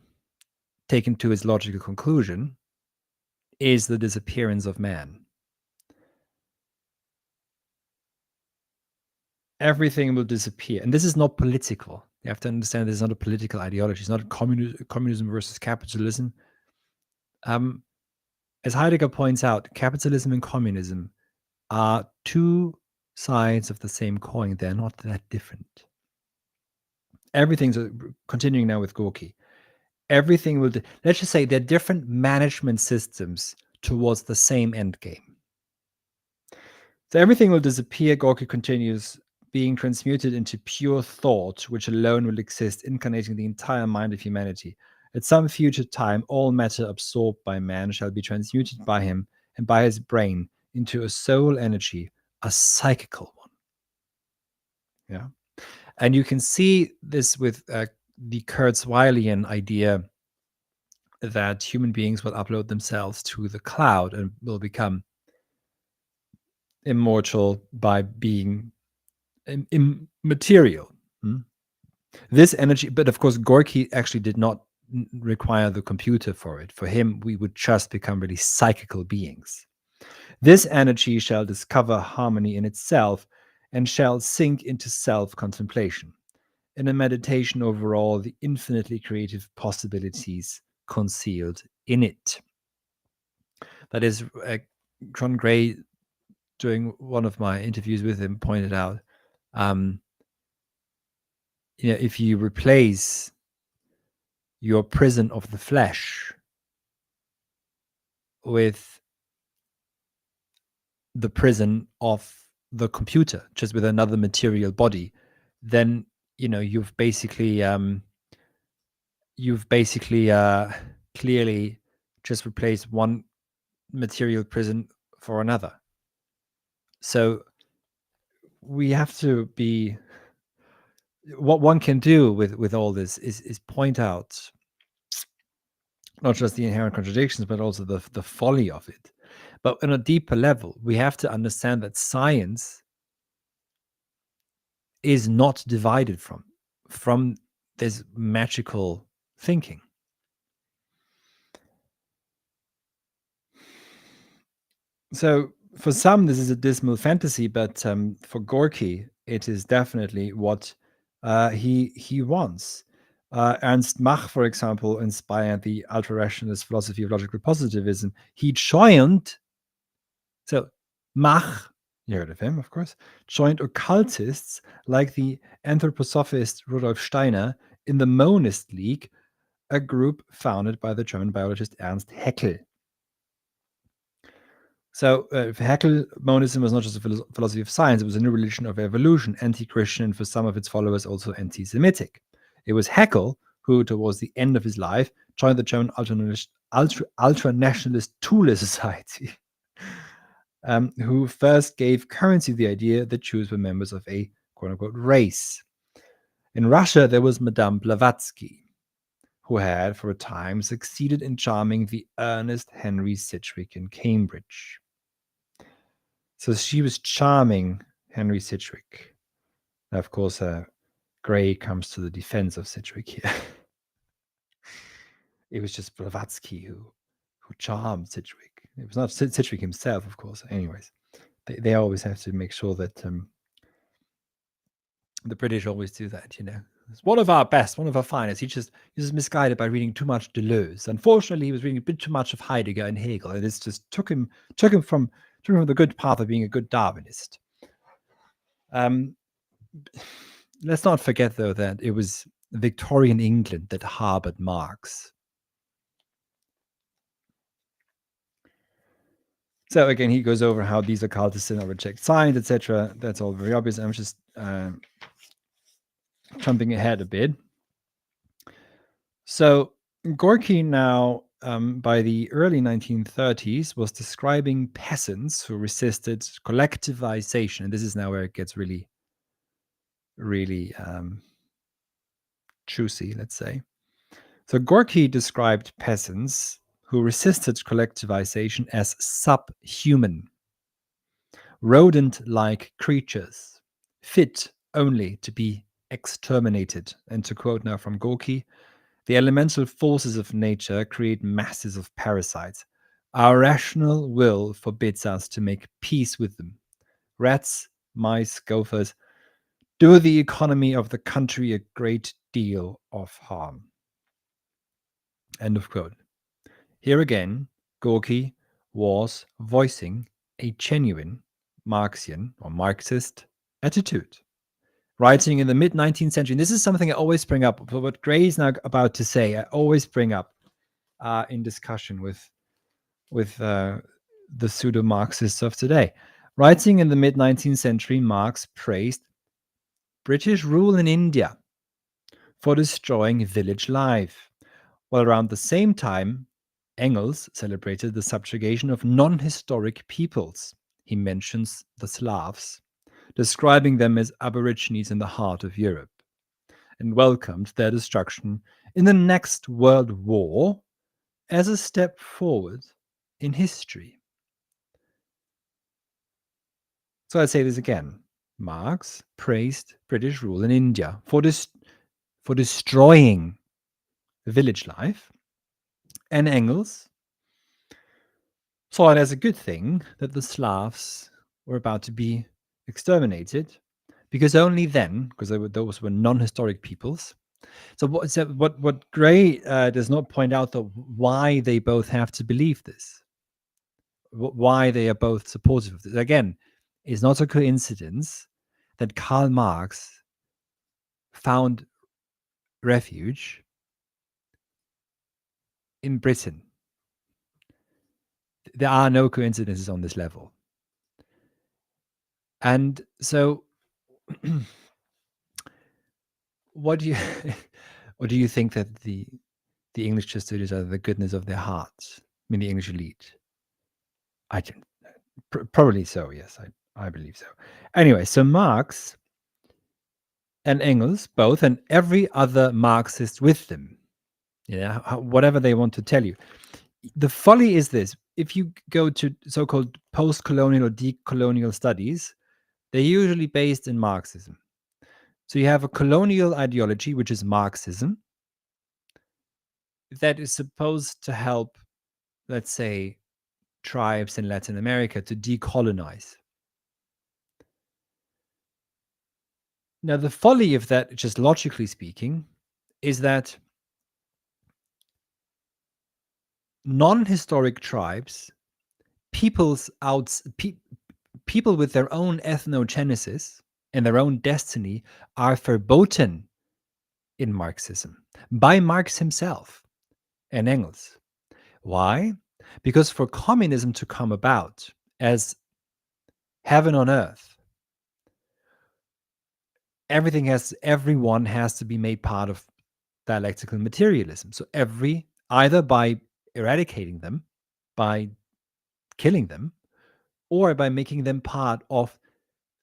taken to its logical conclusion, is the disappearance of man. Everything will disappear. And this is not political. You have to understand this is not a political ideology. It's not communism versus capitalism. As Heidegger points out, capitalism and communism are two sides of the same coin. They're not that different. Everything's continuing now with Gorky. Everything will, let's just say they're different management systems towards the same end game. So everything will disappear, Gorky continues, being transmuted into pure thought, which alone will exist, incarnating the entire mind of humanity. At some future time, all matter absorbed by man shall be transmuted by him and by his brain into a soul energy, a psychical one. Yeah. And you can see this with the Kurzweilian idea that human beings will upload themselves to the cloud and will become immortal by being immaterial. This energy, but of course, Gorky actually did not require the computer for it. For him, we would just become really psychical beings. This energy shall discover harmony in itself and shall sink into self-contemplation, in a meditation over all the infinitely creative possibilities concealed in it. That is, John Gray, during one of my interviews with him, pointed out, if you replace your prison of the flesh with the prison of the computer, just with another material body, then you've basically clearly just replaced one material prison for another. So we have to be, what one can do with all this is point out not just the inherent contradictions, but also the folly of it. But on a deeper level, we have to understand that science is not divided from this magical thinking. So for some, this is a dismal fantasy, but for Gorky, it is definitely what he wants. Ernst Mach, for example, inspired the ultra-rationalist philosophy of logical positivism. He joined, so Mach you heard of him, of course, joined occultists like the anthroposophist Rudolf Steiner in the Monist League, a group founded by the German biologist Ernst Haeckel. So for Haeckel, monism was not just a philosophy of science, it was a new religion of evolution, anti-Christian, and for some of its followers also anti-Semitic. It was Haeckel who, towards the end of his life, joined the German ultra-nationalist Thule Society, who first gave currency the idea that Jews were members of a quote-unquote race. In Russia, there was Madame Blavatsky, who had, for a time, succeeded in charming the earnest Henry Sidgwick in Cambridge. So she was charming Henry Sidgwick. Now, of course, Gray comes to the defense of Sidgwick here. It was just Blavatsky who charmed Sidgwick. It was not Sidgwick himself, of course. Anyways, they always have to make sure that the British always do that, you know. It's one of our best, one of our finest. He's just misguided by reading too much Deleuze. Unfortunately, he was reading a bit too much of Heidegger and Hegel, and this just took him from the good path of being a good Darwinist. Let's not forget, though, that it was Victorian England that harbored Marx. So again, he goes over how these occultists now reject science, etc. That's all very obvious. I'm just jumping ahead a bit. So Gorky now, by the early 1930s, was describing peasants who resisted collectivization. And this is now where it gets really, really juicy, let's say. So Gorky described peasants who resisted collectivization as subhuman, rodent-like creatures, fit only to be exterminated. And to quote now from Gorky, the elemental forces of nature create masses of parasites. Our rational will forbids us to make peace with them. Rats, mice, gophers do the economy of the country a great deal of harm. End of quote. Here again, Gorky was voicing a genuine Marxian or Marxist attitude. Writing in the mid-19th century, and this is something I always bring up, what Gray is now about to say, I always bring up in discussion with the pseudo-Marxists of today. Writing in the mid-19th century, Marx praised British rule in India for destroying village life, while around the same time, Engels celebrated the subjugation of non-historic peoples. He mentions the Slavs, describing them as aborigines in the heart of Europe, and welcomed their destruction in the next World War as a step forward in history. So I say this again. Marx praised British rule in India for destroying village life, and Engels saw it as a good thing that the Slavs were about to be exterminated, because only then, because those were non-historic peoples. So what Gray does not point out, though, why they both have to believe this, why they are both supportive of this. Again, it's not a coincidence that Karl Marx found refuge in Britain. There are no coincidences on this level. And so what do you think that the English just studies are the goodness of their hearts? I mean, the English elite. I can probably so. Yes, I believe so. Anyway, so Marx and Engels both, and every other Marxist with them, whatever they want to tell you. The folly is this: if you go to so-called post-colonial or decolonial studies, they're usually based in Marxism. So you have a colonial ideology, which is Marxism, that is supposed to help, let's say, tribes in Latin America to decolonize. Now, the folly of that, just logically speaking, is that non-historic tribes, peoples people with their own ethnogenesis and their own destiny are verboten in Marxism by Marx himself and Engels. Why? Because for communism to come about as heaven on earth, everyone has to be made part of dialectical materialism. So either by eradicating them, by killing them, or by making them part of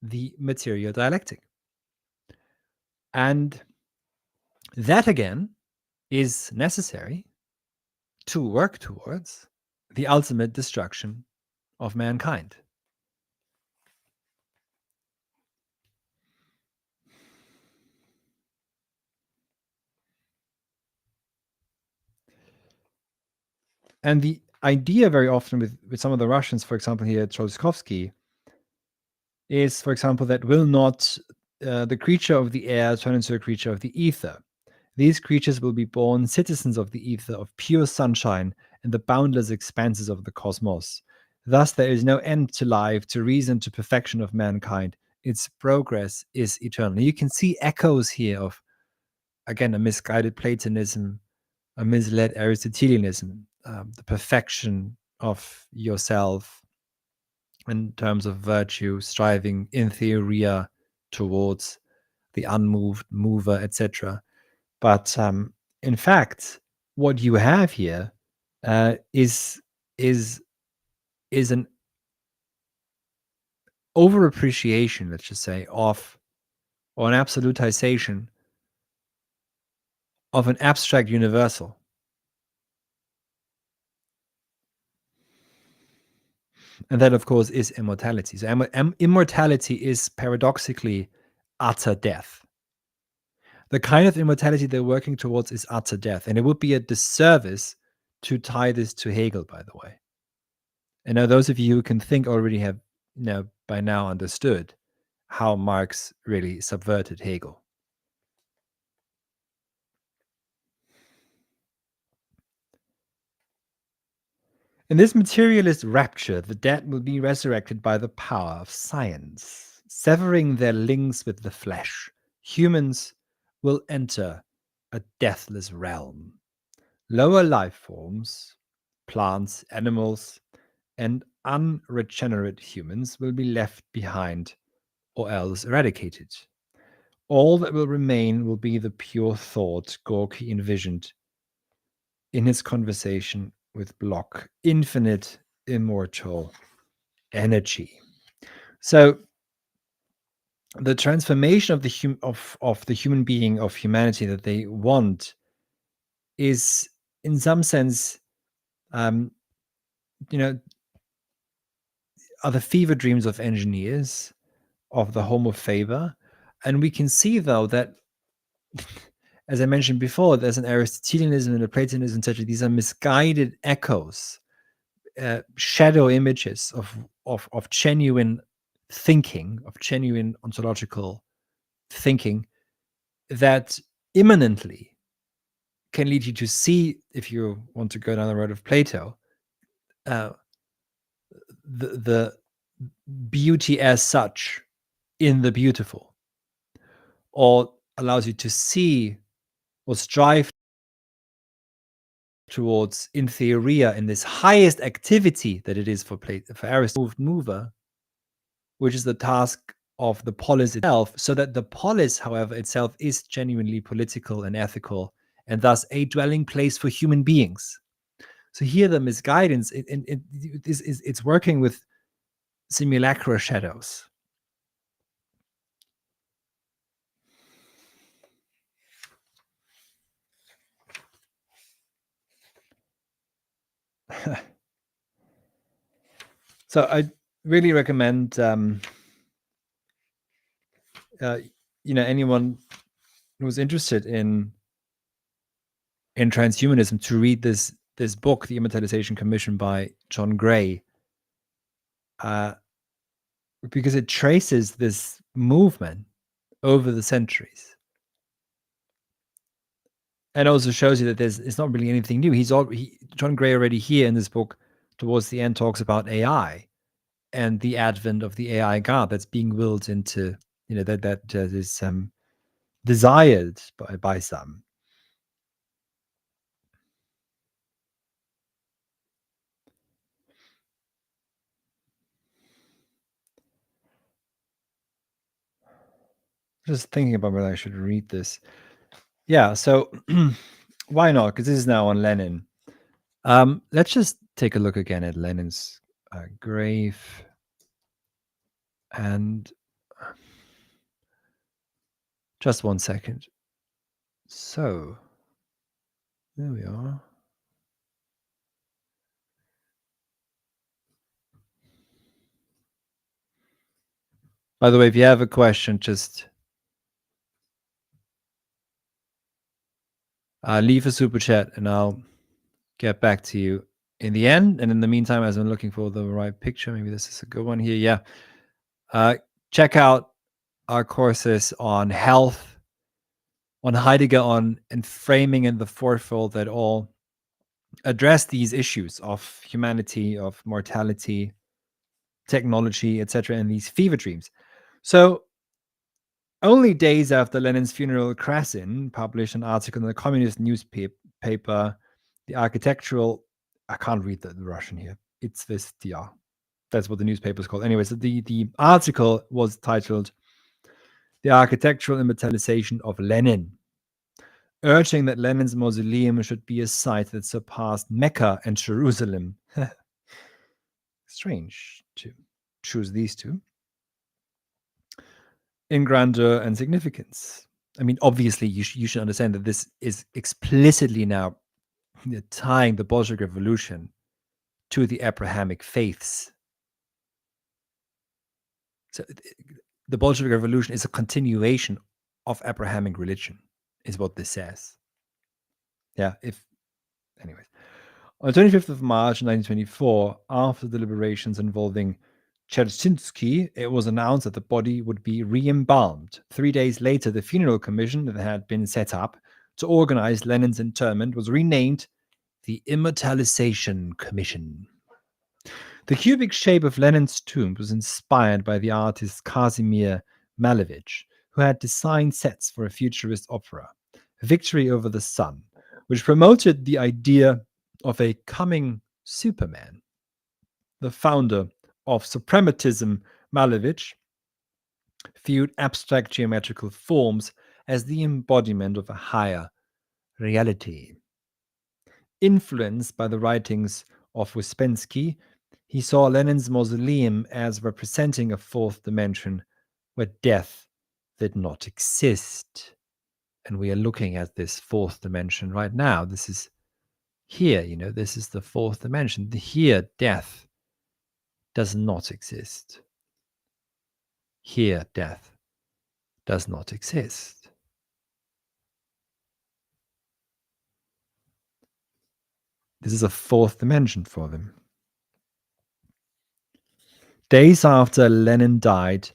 the material dialectic. And that again is necessary to work towards the ultimate destruction of mankind. And the idea very often with some of the Russians, for example, here, Troskovsky, is, for example, that will not the creature of the air turn into a creature of the ether. These creatures will be born citizens of the ether, of pure sunshine and the boundless expanses of the cosmos. Thus, there is no end to life, to reason, to perfection of mankind. Its progress is eternal. You can see echoes here of, again, a misguided Platonism, a misled Aristotelianism, the perfection of yourself in terms of virtue, striving in theoria towards the unmoved mover, etc. But in fact, what you have here is an overappreciation, let's just say, of, or an absolutization of an abstract universal. And that, of course, is immortality. So immortality is paradoxically utter death. The kind of immortality they're working towards is utter death. And it would be a disservice to tie this to Hegel, by the way. And now those of you who can think already have by now understood how Marx really subverted Hegel. In this materialist rapture, the dead will be resurrected by the power of science, severing their links with the flesh. Humans will enter a deathless realm. Lower life forms, plants, animals, and unregenerate humans will be left behind or else eradicated. All that will remain will be the pure thought Gorky envisioned in his conversation with Bloch, infinite, immortal energy. So the transformation of the human being, of humanity that they want, is in some sense, are the fever dreams of engineers, of the Homo faber. And we can see, though, that as I mentioned before, there's an Aristotelianism and a Platonism, etc. These are misguided echoes, shadow images of genuine thinking, of genuine ontological thinking that immanently can lead you to see, if you want to go down the road of Plato, the beauty as such in the beautiful, or allows you to see or strive towards in theoria, in this highest activity that it is for Aristotle, mover, which is the task of the polis itself, so that the polis, however, itself is genuinely political and ethical, and thus a dwelling place for human beings. So here the misguidance, it's working with simulacra shadows. So I really recommend anyone who's interested in transhumanism to read this book, The Immortalisation Commission by John Gray, because it traces this movement over the centuries, and also shows you that it's not really anything new. John Gray already here in this book towards the end talks about AI and the advent of the AI God that's being willed into, that is desired by some. Just thinking about whether I should read this. Yeah, so why not? Because this is now on Lenin. Let's just take a look again at Lenin's grave. And just 1 second. So, there we are. By the way, if you have a question, just leave a super chat and I'll get back to you in the end. And in the meantime, as I'm looking for the right picture, maybe this is a good one here. Yeah. Check out our courses on health, on Heidegger, on Enframing, and the Fourfold that all address these issues of humanity, of mortality, technology, etc., and these fever dreams. So, only days after Lenin's funeral, Krasin published an article in the communist newspaper, The Architectural. I can't read the Russian here. It's this, yeah. That's what the newspaper is called. Anyways, the article was titled The Architectural Immortalisation of Lenin, urging that Lenin's mausoleum should be a site that surpassed Mecca and Jerusalem. Strange to choose these two. In grandeur and significance. I mean, obviously, you should understand that this is explicitly now tying the Bolshevik Revolution to the Abrahamic faiths. So the Bolshevik Revolution is a continuation of Abrahamic religion, is what this says. Yeah, anyways. On the 25th of March 1924, after deliberations involving Cherchinsky, it was announced that the body would be re-embalmed. 3 days later, the funeral commission that had been set up to organize Lenin's interment was renamed the Immortalisation Commission. The cubic shape of Lenin's tomb was inspired by the artist Kazimir Malevich, who had designed sets for a futurist opera, Victory Over the Sun, which promoted the idea of a coming Superman. The founder of suprematism, Malevich, viewed abstract geometrical forms as the embodiment of a higher reality. Influenced by the writings of Ouspensky, he saw Lenin's mausoleum as representing a fourth dimension where death did not exist. And we are looking at this fourth dimension right now. This is here, this is the fourth dimension. Here, death does not exist. Here, death does not exist. This is a fourth dimension for them. Days after Lenin died,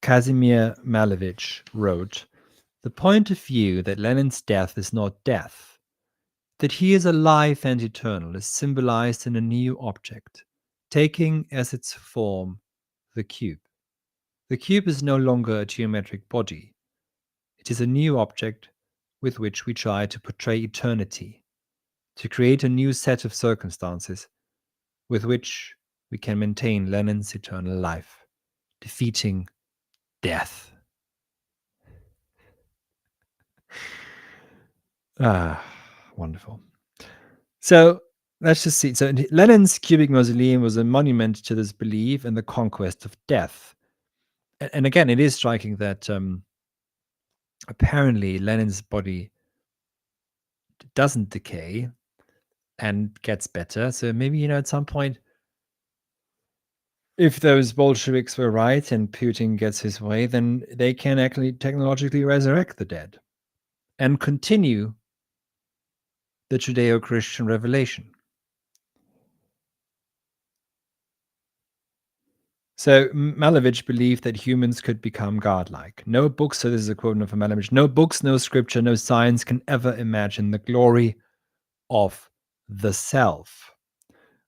Kazimir Malevich wrote, "The point of view that Lenin's death is not death, that he is alive and eternal, is symbolized in a new object, taking as its form the cube. The cube is no longer a geometric body. It is a new object with which we try to portray eternity, to create a new set of circumstances with which we can maintain Lenin's eternal life, defeating death." Wonderful. So let's just see. So Lenin's cubic mausoleum was a monument to this belief in the conquest of death. And again, it is striking that apparently Lenin's body doesn't decay and gets better. So maybe, at some point, if those Bolsheviks were right and Putin gets his way, then they can actually technologically resurrect the dead and continue the Judeo-Christian revelation. So Malevich believed that humans could become godlike. No books, so this is a quote from Malevich, no books, no scripture, no science can ever imagine the glory of the self.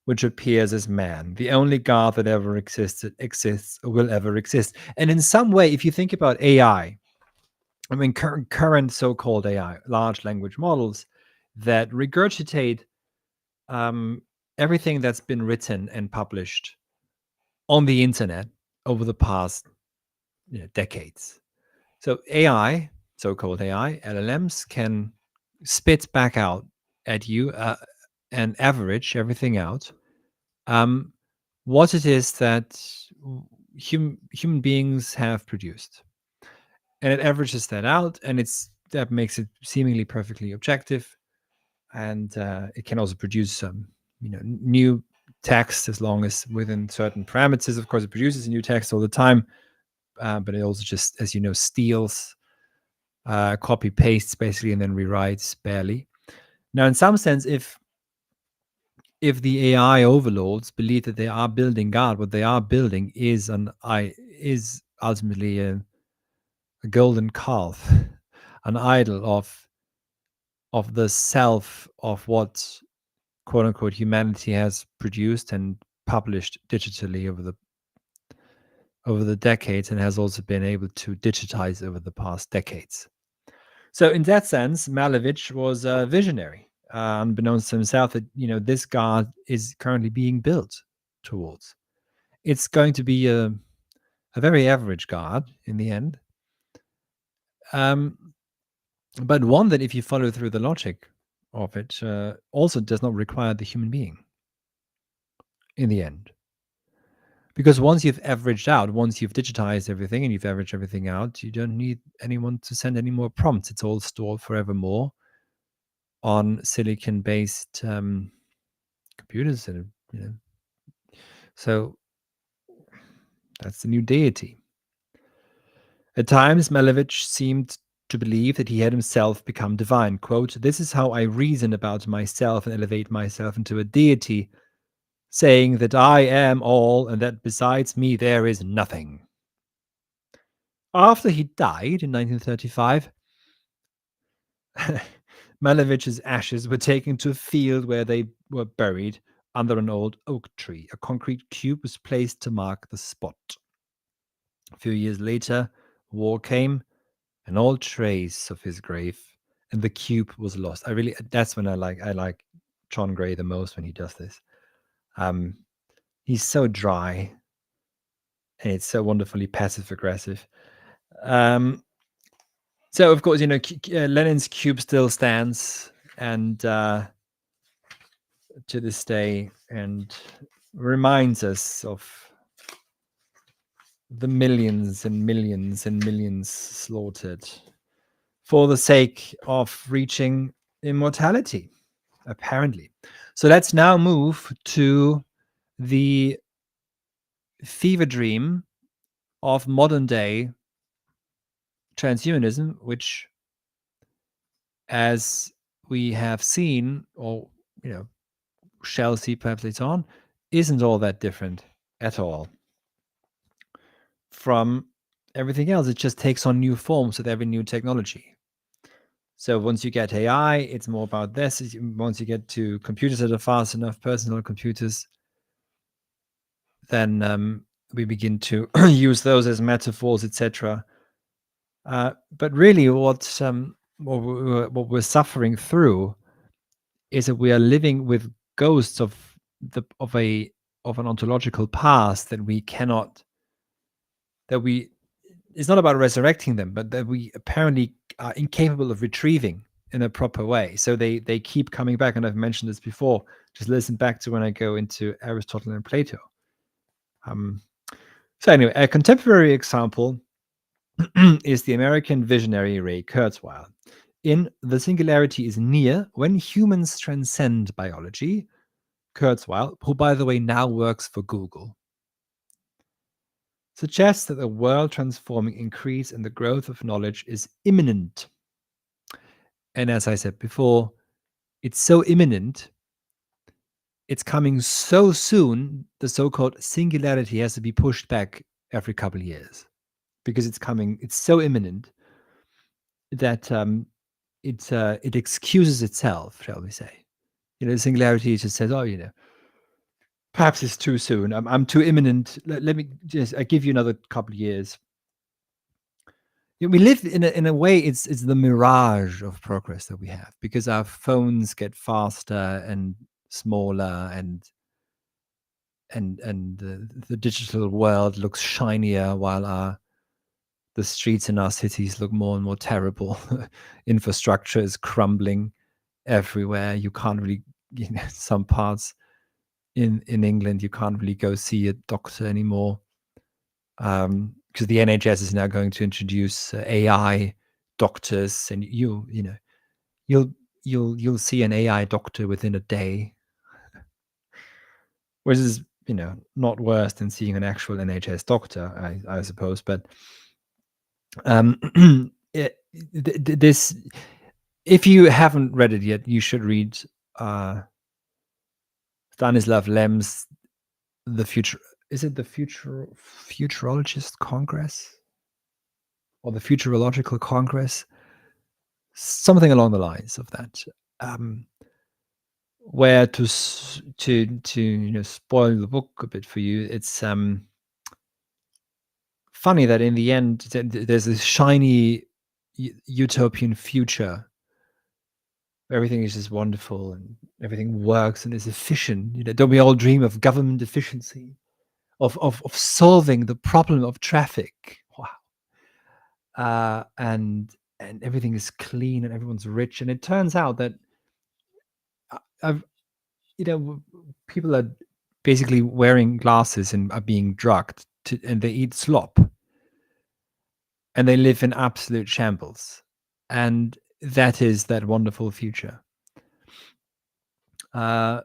which appears as man, the only God that ever existed, exists, or will ever exist. And in some way, if you think about AI, I mean, current so-called AI, large language models that regurgitate everything that's been written and published on the internet over the past decades. So AI, so-called AI, LLMs can spit back out at you and average everything out. What it is that human beings have produced, and it averages that out, and that makes it seemingly perfectly objective, and it can also produce some, new text as long as within certain parameters. Of course, it produces a new text all the time, but it also just, as you know, steals, copy pastes basically, and then rewrites barely. Now, in some sense, if the AI overlords believe that they are building God, what they are building is ultimately a golden calf, an idol of the self of what quote unquote humanity has produced and published digitally over the decades, and has also been able to digitize over the past decades. So in that sense, Malevich was a visionary, unbeknownst to himself, that this God is currently being built towards. It's going to be a very average God in the end, but one that, if you follow through the logic of it, also does not require the human being in the end. Because once you've averaged out, once you've digitized everything and you've averaged everything out, you don't need anyone to send any more prompts. It's all stored forevermore on silicon-based computers, and so that's the new deity. At times, Malevich seemed to believe that he had himself become divine. Quote, "This is how I reason about myself and elevate myself into a deity, saying that I am all and that besides me there is nothing." After he died in 1935, Malevich's ashes were taken to a field where they were buried under an old oak tree. A concrete cube was placed to mark the spot. A few years later, war came, and all trace of his grave and the cube was lost. That's when I like John Gray the most, when he does this. He's so dry, and it's so wonderfully passive aggressive. So of course, Lenin's cube still stands, and to this day, and reminds us of the millions and millions and millions slaughtered for the sake of reaching immortality, apparently. So let's now move to the fever dream of modern day transhumanism, which, as we have seen, or shall see perhaps later on, isn't all that different at all from everything else. It just takes on new forms with every new technology. So once you get AI, it's more about this. Once you get to computers that are fast enough, personal computers, then we begin to use those as metaphors, etc. But really, what we're suffering through is that we are living with ghosts of an ontological past that we cannot. It's not about resurrecting them, but that we apparently are incapable of retrieving in a proper way. So they keep coming back, and I've mentioned this before. Just listen back to when I go into Aristotle and Plato. So anyway, a contemporary example is the American visionary Ray Kurzweil. In The Singularity is Near, When Humans Transcend Biology, Kurzweil, who by the way now works for Google, suggests that a world-transforming increase in the growth of knowledge is imminent. And as I said before, it's so imminent, it's coming so soon, the so-called singularity has to be pushed back every couple of years, because it's so imminent that it excuses itself, shall we say. The singularity just says, Perhaps it's too soon. I'm too imminent. Let me I give you another couple of years. We live in a way. It's the mirage of progress that we have because our phones get faster and smaller, and the digital world looks shinier, while the streets in our cities look more and more terrible. Infrastructure is crumbling everywhere. You can't really, some parts in England, you can't really go see a doctor anymore, because the NHS is now going to introduce AI doctors, and you'll you'll see an AI doctor within a day, which is not worse than seeing an actual NHS doctor, I suppose. But this, if you haven't read it yet, you should read Stanislav Lem's The Future. Is it the Futurologist Congress or the Futurological Congress? Something along the lines of that. Where to spoil the book a bit for you, it's funny that in the end there's this shiny utopian future where everything is just wonderful and everything works and is efficient. Don't we all dream of government efficiency, of solving the problem of traffic? Wow. And everything is clean and everyone's rich, and it turns out that people are basically wearing glasses and are being drugged and they eat slop and they live in absolute shambles, and that is that wonderful future. And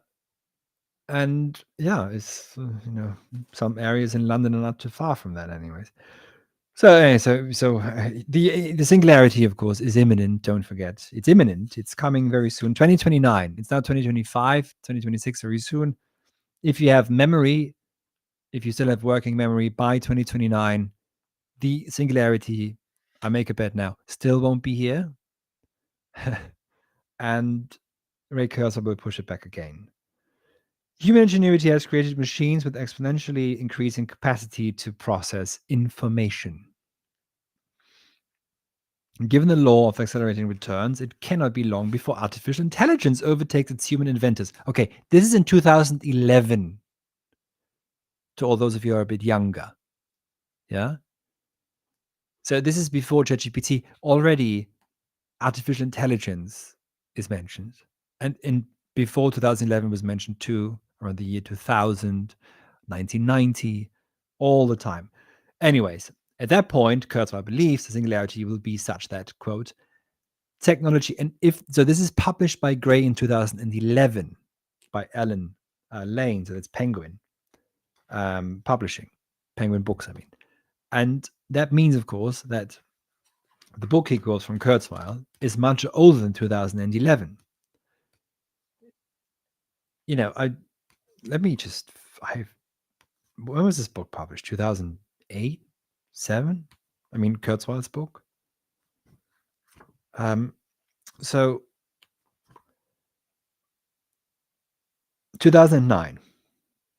yeah, it's some areas in London are not too far from that, anyways. So the singularity, of course, is imminent. Don't forget, it's imminent. It's coming very soon. 2029. It's now 2025. 2026 very soon. If you have memory, if you still have working memory, by 2029, the singularity, I make a bet now, still won't be here. And Ray Kurzweil will push it back again. Human ingenuity has created machines with exponentially increasing capacity to process information. Given the law of accelerating returns, it cannot be long before artificial intelligence overtakes its human inventors. Okay, this is in 2011. To all those of you who are a bit younger. Yeah? So this is before ChatGPT. Already, artificial intelligence is mentioned. And before 2011 was mentioned too, around the year 2000, 1990, all the time. Anyways, at that point, Kurzweil believes the singularity will be such that, quote, technology, and this is published by Gray in 2011 by Alan Lane, so that's Penguin Publishing, Penguin Books, I mean. And that means, of course, that the book he quotes from Kurzweil is much older than 2011. When was this book published? 2008, 7? I mean, Kurzweil's book. So 2009.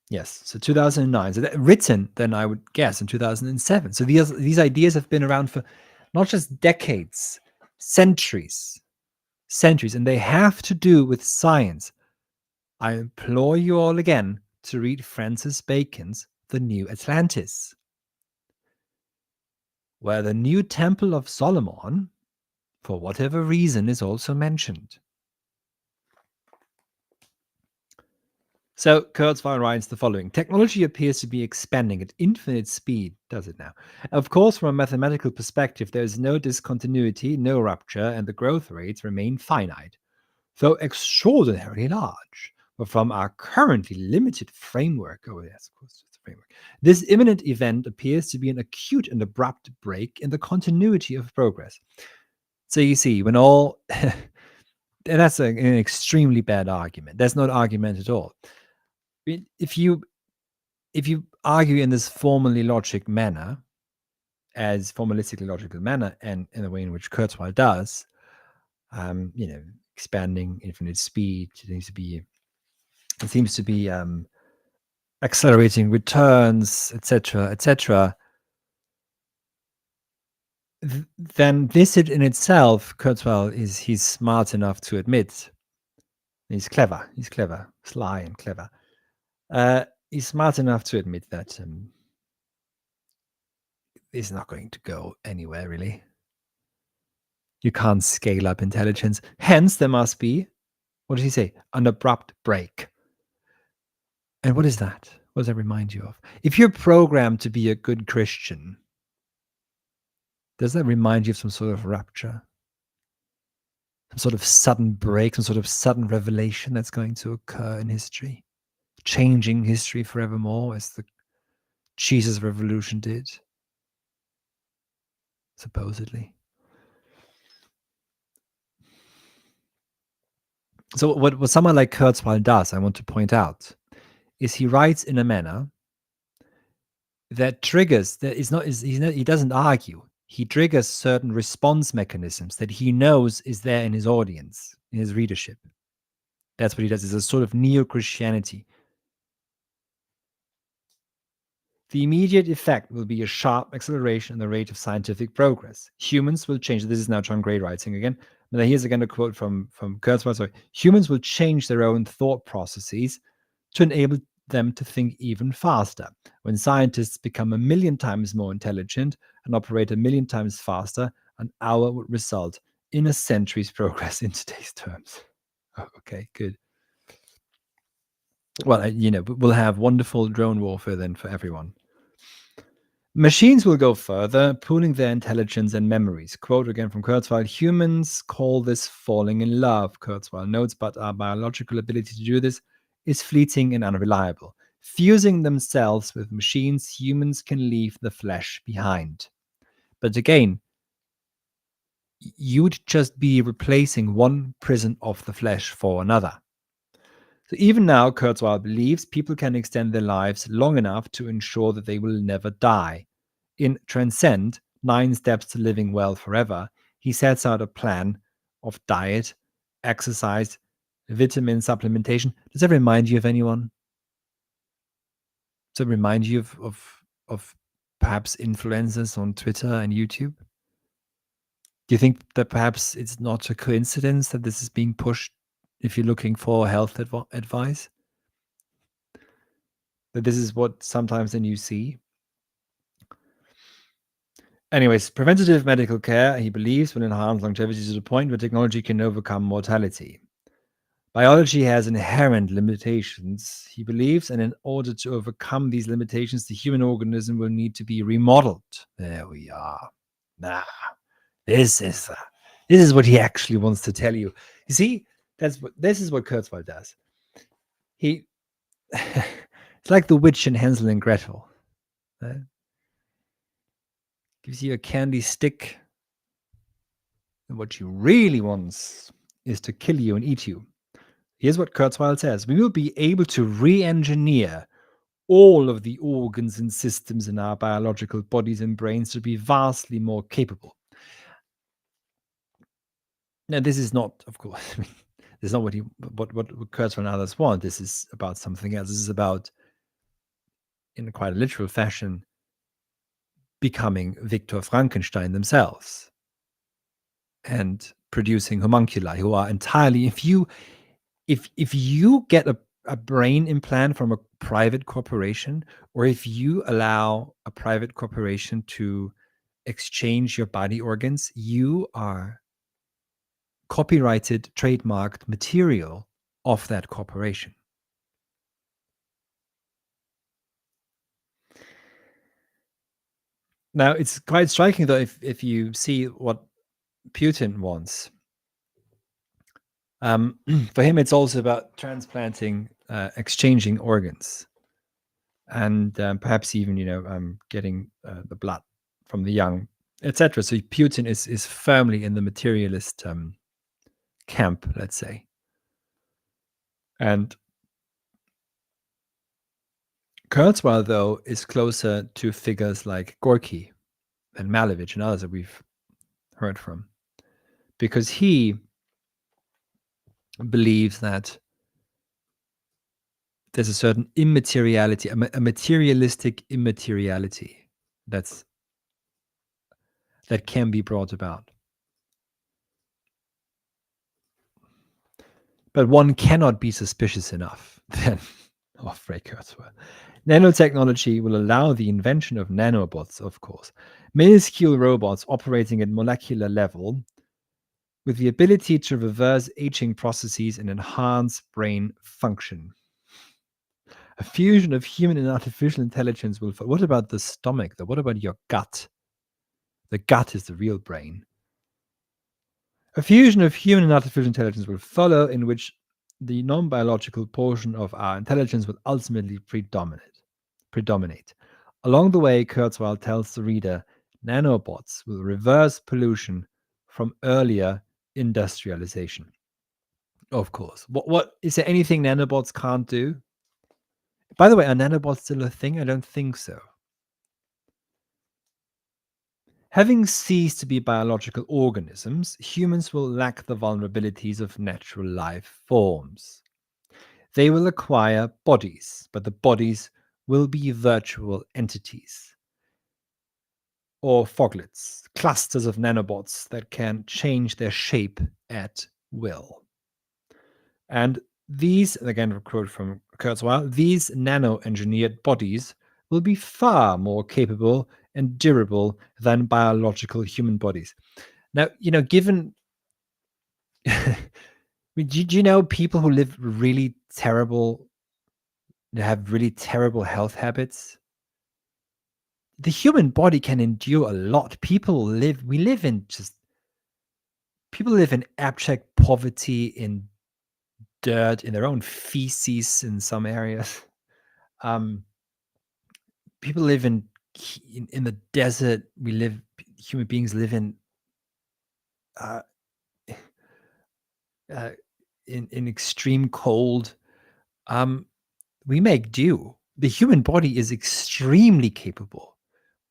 Yes, so 2009. So written, then I would guess, in 2007. So these ideas have been around for not just decades, centuries, and they have to do with science. I implore you all again to read Francis Bacon's The New Atlantis, where the new Temple of Solomon, for whatever reason, is also mentioned. So Kurzweil writes the following: technology appears to be expanding at infinite speed, does it now? Of course, from a mathematical perspective, there is no discontinuity, no rupture, and the growth rates remain finite, though extraordinarily large. But from our currently limited framework, this imminent event appears to be an acute and abrupt break in the continuity of progress. So you see, when all, and that's an extremely bad argument. That's not argument at all. If you argue in this formalistically logical manner, and in the way in which Kurzweil does, expanding infinite speed, it seems to be accelerating returns, etc., etc., then this in itself, Kurzweil he's smart enough to admit. He's clever. He's clever, sly and clever. He's smart enough to admit that it's not going to go anywhere, really. You can't scale up intelligence. Hence, there must be, what did he say? An abrupt break. And what is that? What does that remind you of? If you're programmed to be a good Christian, does that remind you of some sort of rapture? Some sort of sudden break, some sort of sudden revelation that's going to occur in history? Changing history forevermore, as the Jesus Revolution did, supposedly. So what someone like Kurzweil does, I want to point out, is he writes in a manner that triggers, he doesn't argue. He triggers certain response mechanisms that he knows is there in his audience, in his readership. That's what he does. It's a sort of neo-Christianity. The immediate effect will be a sharp acceleration in the rate of scientific progress. Humans will change. This is now John Gray writing again. But here's again a quote from Kurzweil. Sorry. Humans will change their own thought processes to enable them to think even faster. When scientists become 1,000,000 times more intelligent and operate 1,000,000 times faster, an hour would result in a century's progress in today's terms. Oh, okay, good. Well, we'll have wonderful drone warfare then for everyone. Machines will go further, pooling their intelligence and memories. Quote again from Kurzweil: humans call this falling in love, Kurzweil notes, but our biological ability to do this is fleeting and unreliable. Fusing themselves with machines, humans can leave the flesh behind. But again, you'd just be replacing one prison of the flesh for another. So even now, Kurzweil believes people can extend their lives long enough to ensure that they will never die. In Transcend, 9 Steps to Living Well Forever, he sets out a plan of diet, exercise, vitamin supplementation. Does that remind you of anyone? Does it remind you of perhaps influencers on Twitter and YouTube? Do you think that perhaps it's not a coincidence that this is being pushed if you're looking for health advice? That this is what sometimes then you see? Anyways, preventative medical care, he believes, will enhance longevity to the point where technology can overcome mortality. Biology has inherent limitations, he believes, and in order to overcome these limitations, the human organism will need to be remodeled. There we are. This is what he actually wants to tell you. You see, this is what Kurzweil does. It's like the witch in Hansel and Gretel. Gives you a candy stick, and what you really wants is to kill you and eat you. Here's what Kurzweil says: we will be able to re-engineer all of the organs and systems in our biological bodies and brains to be vastly more capable. Now, this is not, of course, this is not what Kurzweil and others want. This is about something else. This is about, in quite a literal fashion, becoming Victor Frankenstein themselves and producing homunculi who are entirely, if you get a brain implant from a private corporation, or if you allow a private corporation to exchange your body organs, you are copyrighted, trademarked material of that corporation. Now, it's quite striking, though, if you see what Putin wants. For him, it's also about transplanting, exchanging organs, and perhaps even getting the blood from the young, etc. So Putin is firmly in the materialist camp, let's say, and Kurzweil, though, is closer to figures like Gorky and Malevich and others that we've heard from, because he believes that there's a certain immateriality, a materialistic immateriality that can be brought about. But one cannot be suspicious enough then of Ray Kurzweil. Nanotechnology will allow the invention of nanobots, of course, minuscule robots operating at molecular level with the ability to reverse aging processes and enhance brain function. A fusion of human and artificial intelligence will. What about the stomach, though? What about your gut? The gut is the real brain. A fusion of human and artificial intelligence will follow, in which the non-biological portion of our intelligence will ultimately predominate. Along the way, Kurzweil tells the reader, nanobots will reverse pollution from earlier industrialization. Of course. What is there anything nanobots can't do? By the way, are nanobots still a thing? I don't think so. Having ceased to be biological organisms, humans will lack the vulnerabilities of natural life forms. They will acquire bodies, but the bodies will be virtual entities or foglets, clusters of nanobots that can change their shape at will. And these, again, a quote from Kurzweil, these nano-engineered bodies will be far more capable and durable than biological human bodies. Now, given do you know people who live really terrible, have really terrible health habits? The human body can endure a lot. People live in abject poverty, in dirt, in their own feces in some areas. People live in the desert. Human beings live in in extreme cold. We make do. The human body is extremely capable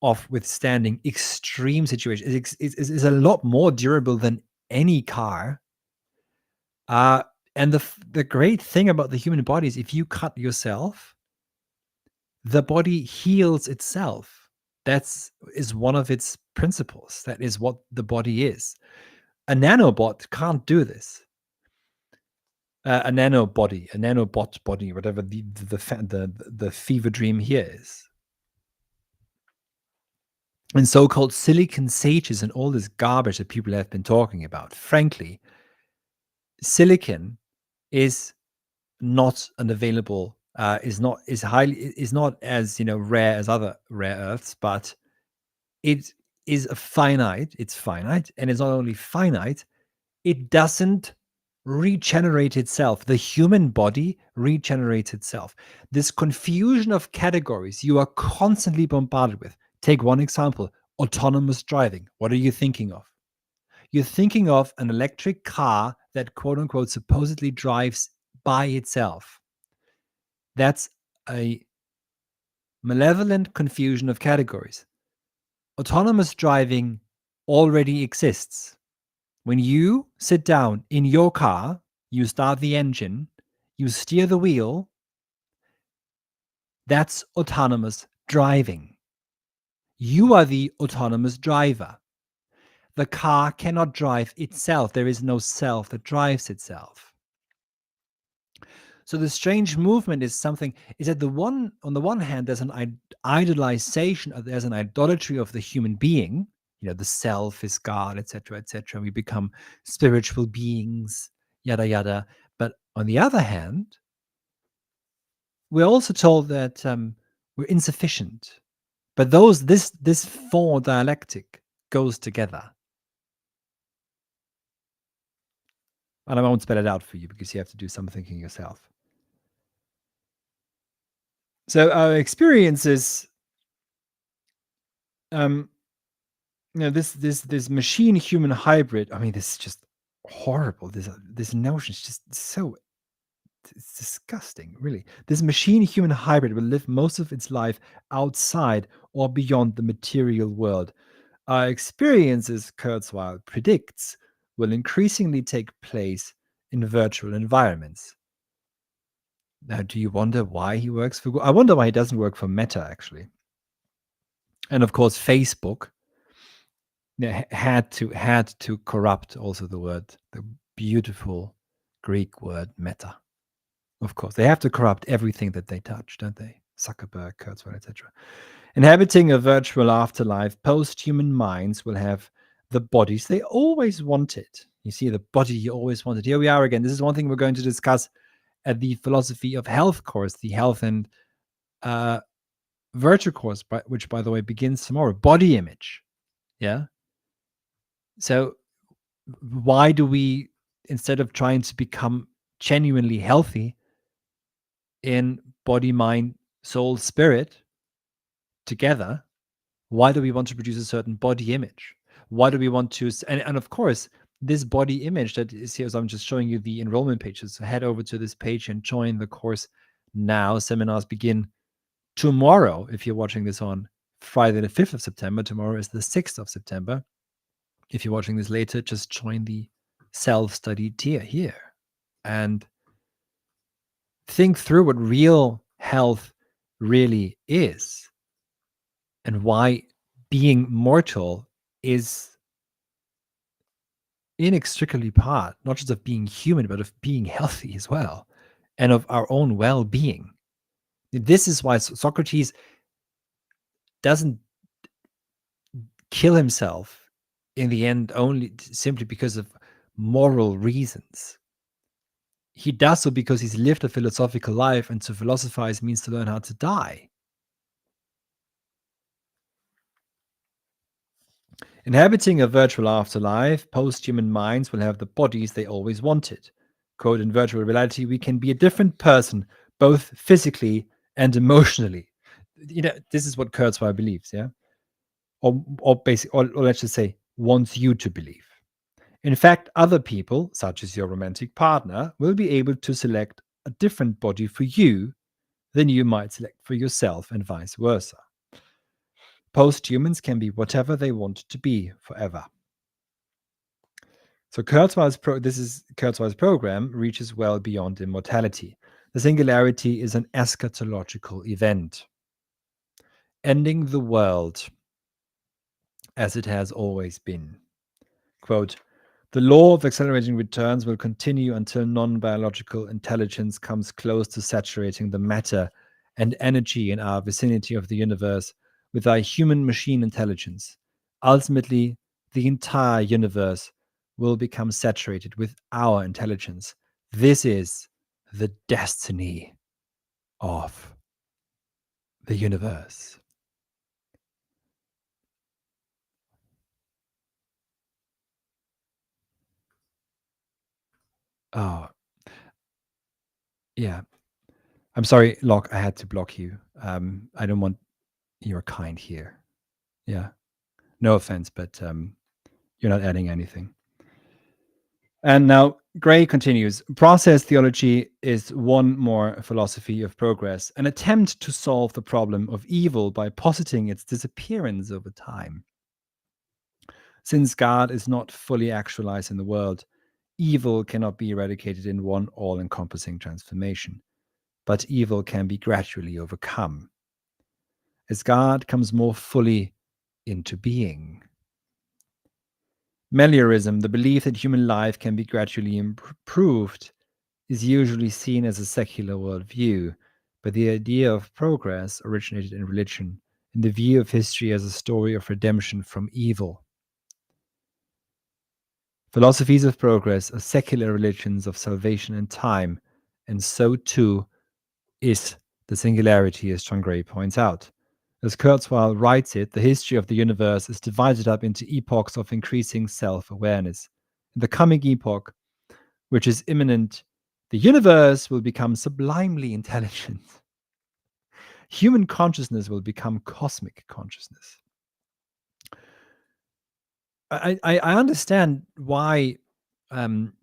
of withstanding extreme situations. It's a lot more durable than any car. And the great thing about the human body is if you cut yourself, the body heals itself. That is one of its principles. That is what the body is. A nanobot can't do this. A nanobot body, whatever the fever dream here is. And so-called silicon sages and all this garbage that people have been talking about. Frankly, silicon is not unavailable. Is not as rare as other rare earths, but it is finite. It's finite, and it's not only finite; it doesn't regenerate itself. The human body regenerates itself. This confusion of categories you are constantly bombarded with. Take one example: autonomous driving. What are you thinking of? You're thinking of an electric car that, quote unquote, supposedly drives by itself. That's a malevolent confusion of categories. Autonomous driving already exists. When you sit down in your car, you start the engine, you steer the wheel, that's autonomous driving. You are the autonomous driver. The car cannot drive itself. There is no self that drives itself. So the strange movement is on the one hand, there's an idolization, there's an idolatry of the human being. The self is God, etc., etc. We become spiritual beings, yada yada. But on the other hand, we're also told that we're insufficient. But this four dialectic goes together. And I won't spell it out for you because you have to do some thinking yourself. So our experiences, this machine-human hybrid. I mean, this is just horrible. This notion is just it's disgusting, really. This machine-human hybrid will live most of its life outside or beyond the material world. Our experiences, Kurzweil predicts, will increasingly take place in virtual environments. Now, do you wonder why he works for Google? I wonder why he doesn't work for Meta, actually. And of course, Facebook had to corrupt also the beautiful Greek word meta. Of course, they have to corrupt everything that they touch, don't they? Zuckerberg, Kurzweil, etc. Inhabiting a virtual afterlife, post-human minds will have the bodies they always wanted. You see, the body you always wanted. Here we are again. This is one thing we're going to discuss at the philosophy of health course, the health and virtue course, which, by the way, begins tomorrow. Body image. Yeah. So why do we, instead of trying to become genuinely healthy in body, mind, soul, spirit together, why do we want to produce a certain body image? Why do we want to, and of course, this body image that is here, so I'm just showing you the enrollment pages. So head over to this page and join the course now. Seminars begin tomorrow. If you're watching this on Friday, the 5th of September, tomorrow is the 6th of September. If you're watching this later, just join the self-study tier here and think through what real health really is and why being mortal is inextricably part, not just of being human, but of being healthy as well, and of our own well-being. This is why Socrates doesn't kill himself in the end only simply because of moral reasons. He does so because he's lived a philosophical life, and to philosophize means to learn how to die. Inhabiting a virtual afterlife, post-human minds will have the bodies they always wanted. Quote, in virtual reality, we can be a different person, both physically and emotionally. This is what Kurzweil believes, yeah? Or let's just say, wants you to believe. In fact, other people, such as your romantic partner, will be able to select a different body for you than you might select for yourself, and vice versa. Post-humans can be whatever they want to be forever. So Kurzweil's program reaches well beyond immortality. The singularity is an eschatological event, ending the world as it has always been. Quote, the law of accelerating returns will continue until non-biological intelligence comes close to saturating the matter and energy in our vicinity of the universe with our human-machine intelligence. Ultimately, the entire universe will become saturated with our intelligence. This is the destiny of the universe. Oh, yeah. I'm sorry, Locke, I had to block you. I don't want your kind here. Yeah. No offense, but you're not adding anything. And now Gray continues. Process theology is one more philosophy of progress, an attempt to solve the problem of evil by positing its disappearance over time. Since God is not fully actualized in the world, evil cannot be eradicated in one all-encompassing transformation, but evil can be gradually overcome. As God comes more fully into being. Meliorism, the belief that human life can be gradually improved, is usually seen as a secular worldview, but the idea of progress originated in religion, in the view of history as a story of redemption from evil. Philosophies of progress are secular religions of salvation and time, and so too is the singularity, as John Gray points out. As Kurzweil writes it, the history of the universe is divided up into epochs of increasing self-awareness. In the coming epoch, which is imminent, the universe will become sublimely intelligent. Human consciousness will become cosmic consciousness. I understand why, thinkers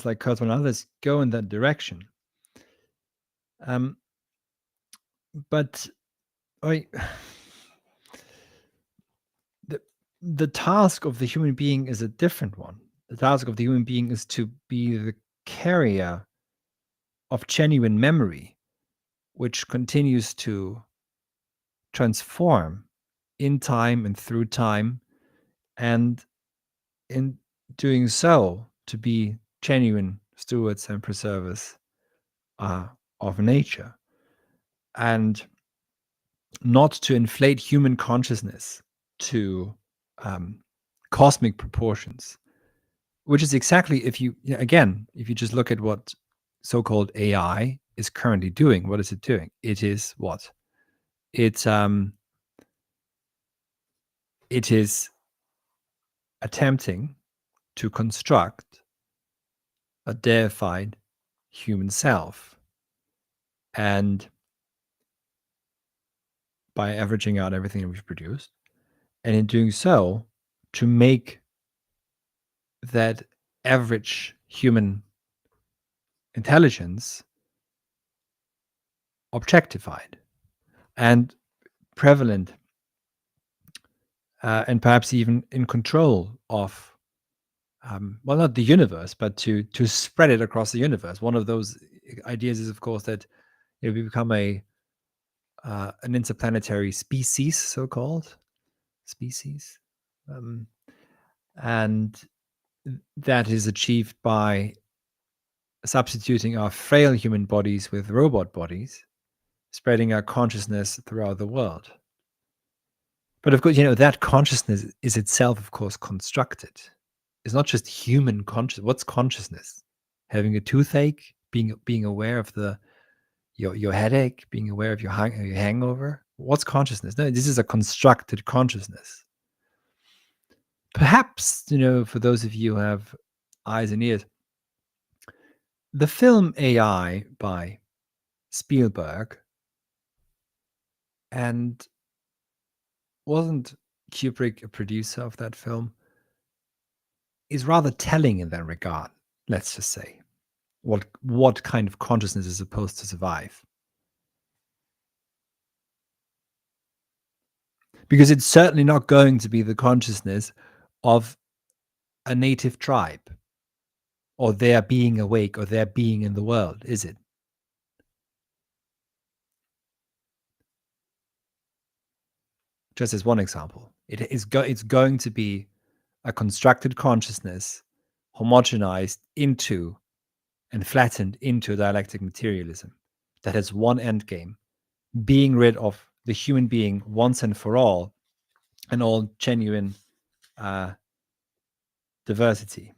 like Kurzweil and others go in that direction. But the task of the human being is a different one. The task of the human being is to be the carrier of genuine memory, which continues to transform in time and through time, and in doing so, to be genuine stewards and preservers of nature, and not to inflate human consciousness to cosmic proportions, which is exactly, if you just look at what so-called AI is currently doing, what is it doing? It is what? It is attempting to construct a deified human self, and by averaging out everything that we've produced, and in doing so, to make that average human intelligence objectified and prevalent, and perhaps even in control of, well, not the universe, but to spread it across the universe. One of those ideas is, of course, that we become an interplanetary species, so-called species, and that is achieved by substituting our frail human bodies with robot bodies, spreading our consciousness throughout the world. But of course, that consciousness is itself, of course, constructed. It's not just human consciousness. What's consciousness? Having a toothache, being aware of your headache, being aware of your hangover. What's consciousness? No, this is a constructed consciousness. Perhaps, for those of you who have eyes and ears, the film AI by Spielberg, and wasn't Kubrick a producer of that film, is rather telling in that regard, let's just say. What kind of consciousness is supposed to survive? Because it's certainly not going to be the consciousness of a native tribe, or their being awake, or their being in the world, is it? Just as one example, it's going to be a constructed consciousness, homogenized into and flattened into dialectic materialism that has one end game: being rid of the human being once and for all, and all genuine diversity.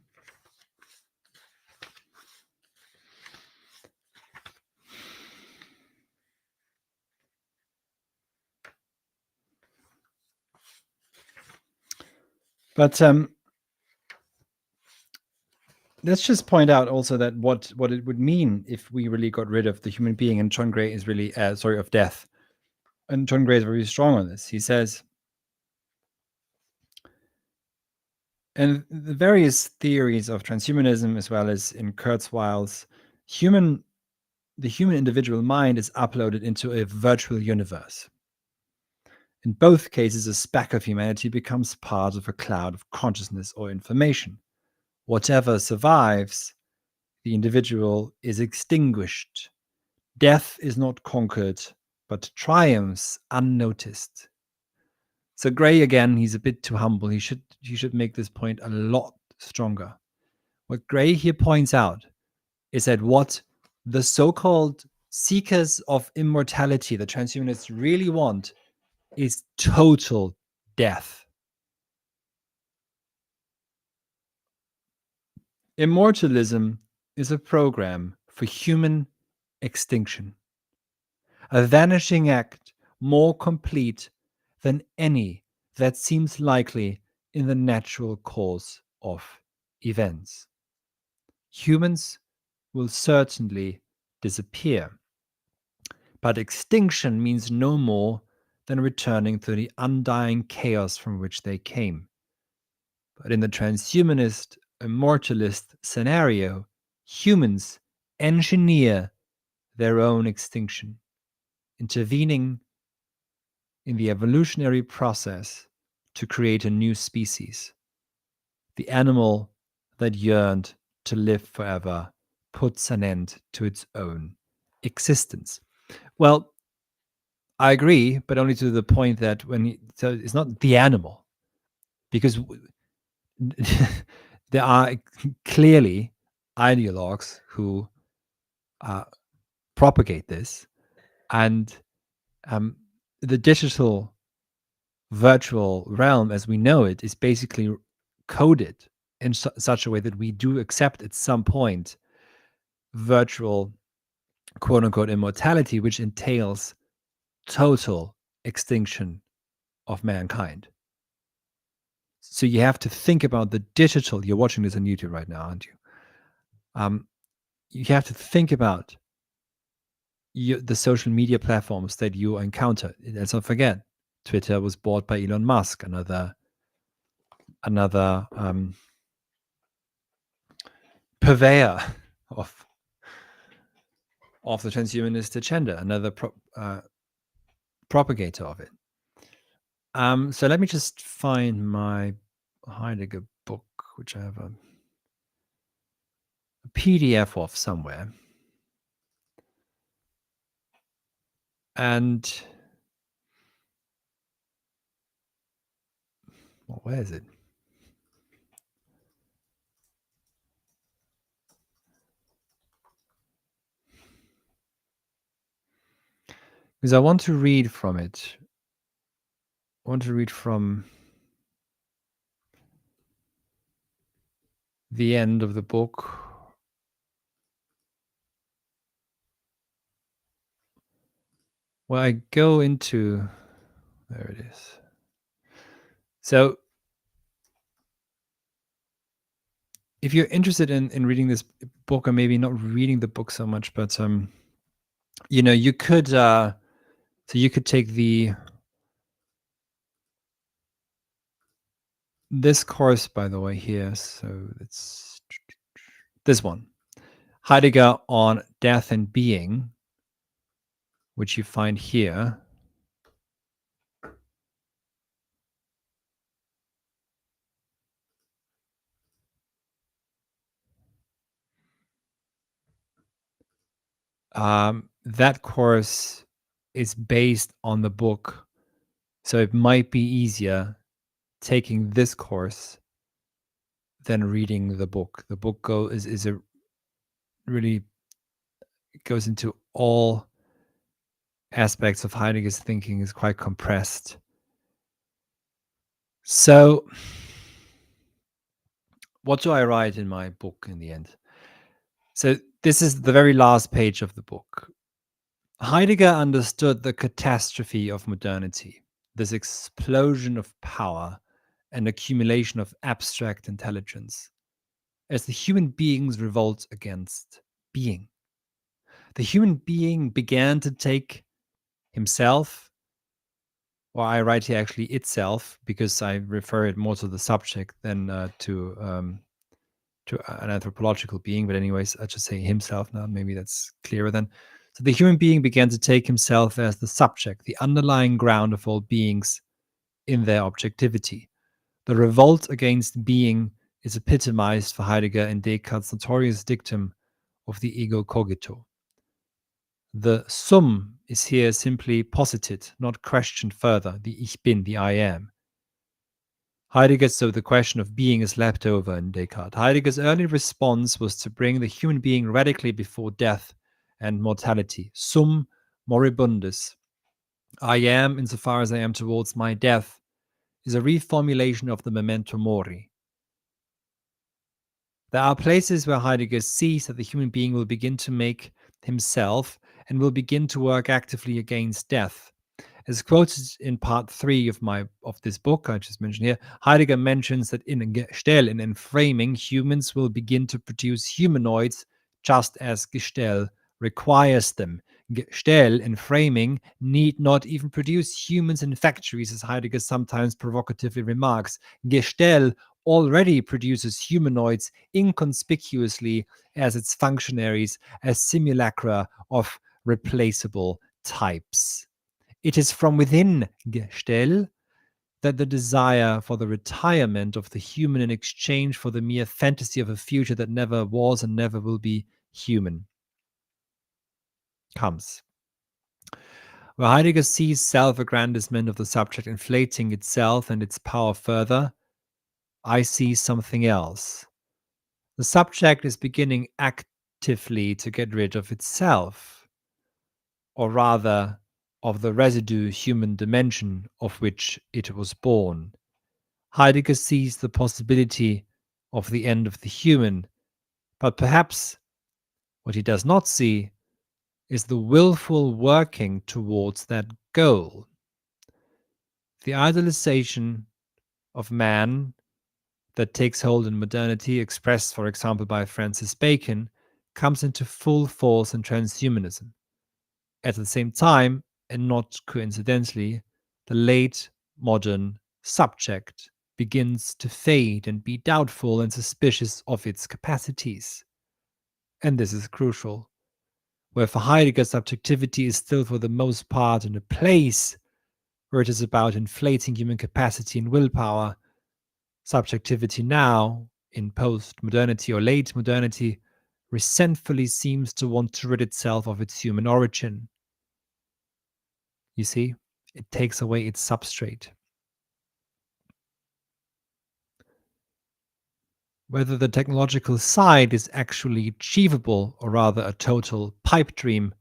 But let's just point out also that what it would mean if we really got rid of the human being, and John Gray is really of death. And John Gray is very strong on this. He says, and the various theories of transhumanism, as well as in Kurzweil's, the human individual mind is uploaded into a virtual universe. In both cases, a speck of humanity becomes part of a cloud of consciousness or information. Whatever survives, the individual is extinguished. Death is not conquered, but triumphs unnoticed. So Gray, again, he's a bit too humble. He should make this point a lot stronger. What Gray here points out is that what the so-called seekers of immortality, the transhumanists, really want is total death. Immortalism is a program for human extinction, a vanishing act more complete than any that seems likely in the natural course of events. Humans will certainly disappear, but extinction means no more than returning to the undying chaos from which they came. But in the transhumanist, immortalist scenario, humans engineer their own extinction, intervening in the evolutionary process to create a new species, the animal that yearned to live forever puts an end to its own existence. Well, I agree, but only to the point that so it's not the animal, because there are clearly ideologues who propagate this, and the digital virtual realm as we know it is basically coded in such a way that we do accept at some point virtual quote unquote immortality, which entails total extinction of mankind. So you have to think about the digital. You're watching this on YouTube right now, aren't you? You have to think about the social media platforms that you encounter. Let's not forget, Twitter was bought by Elon Musk, another purveyor of the transhumanist agenda, another propagator of it. So let me just find my Heidegger book, which I have a PDF of somewhere. And well, where is it? Because I want to read from it. I want to read from the end of the book. Where I go into, there it is. So if you're interested in reading this book, or maybe not reading the book so much, but you could so you could take this course, by the way, here. So it's this one, Heidegger on Death and Being, which you find here. That course is based on the book, so it might be easier taking this course than reading the book. The book really goes into all aspects of Heidegger's thinking, is quite compressed. So what do I write in my book in the end? So this is the very last page of the book. Heidegger understood the catastrophe of modernity, this explosion of power and accumulation of abstract intelligence, as the human being's revolt against being. The human being began to take himself, or I write here actually itself, because I refer it more to the subject than to an anthropological being. But anyways, I just say himself now. Maybe that's clearer then. So the human being began to take himself as the subject, the underlying ground of all beings in their objectivity. The revolt against being is epitomized for Heidegger in Descartes' notorious dictum of the ego cogito. The sum is here simply posited, not questioned further, the Ich bin, the I am. Heidegger, so the question of being is left over in Descartes. Heidegger's early response was to bring the human being radically before death and mortality. Sum moribundis. I am, insofar as I am towards my death, is a reformulation of the memento mori. There are places where Heidegger sees that the human being will begin to make himself and will begin to work actively against death. As quoted in part 3 of this book I just mentioned here, Heidegger mentions that in Enframing, humans will begin to produce humanoids just as Gestell requires them. Gestell, Enframing, need not even produce humans in factories, as Heidegger sometimes provocatively remarks. Gestell already produces humanoids inconspicuously as its functionaries, as simulacra of replaceable types. It is from within Gestell that the desire for the retirement of the human in exchange for the mere fantasy of a future that never was and never will be human comes. Where Heidegger sees self-aggrandizement of the subject inflating itself and its power further, I see something else. The subject is beginning actively to get rid of itself, or rather, of the residue human dimension of which it was born. Heidegger sees the possibility of the end of the human, but perhaps what he does not see is the willful working towards that goal. The idealization of man that takes hold in modernity, expressed, for example, by Francis Bacon, comes into full force in transhumanism. At the same time, and not coincidentally, the late modern subject begins to fade and be doubtful and suspicious of its capacities. And this is crucial. Where for Heidegger, subjectivity is still for the most part in a place where it is about inflating human capacity and willpower, subjectivity now, in post-modernity or late modernity, resentfully seems to want to rid itself of its human origin. You see, it takes away its substrate. Whether the technological side is actually achievable or rather a total pipe dream,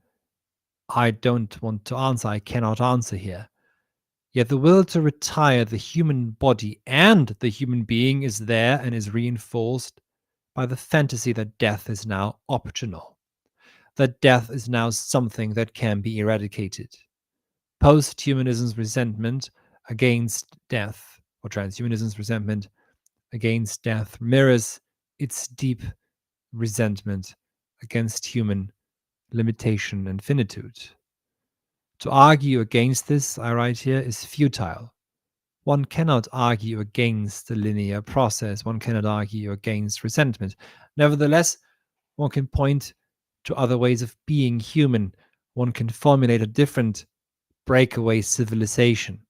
I don't want to answer. I cannot answer here. Yet the will to retire the human body and the human being is there and is reinforced by the fantasy that death is now optional, that death is now something that can be eradicated. Post-humanism's resentment against death, or transhumanism's resentment against death, mirrors its deep resentment against human limitation and finitude. To argue against this, I write here, is futile. One cannot argue against the linear process. One cannot argue against resentment. Nevertheless, one can point to other ways of being human. One can formulate a different breakaway civilization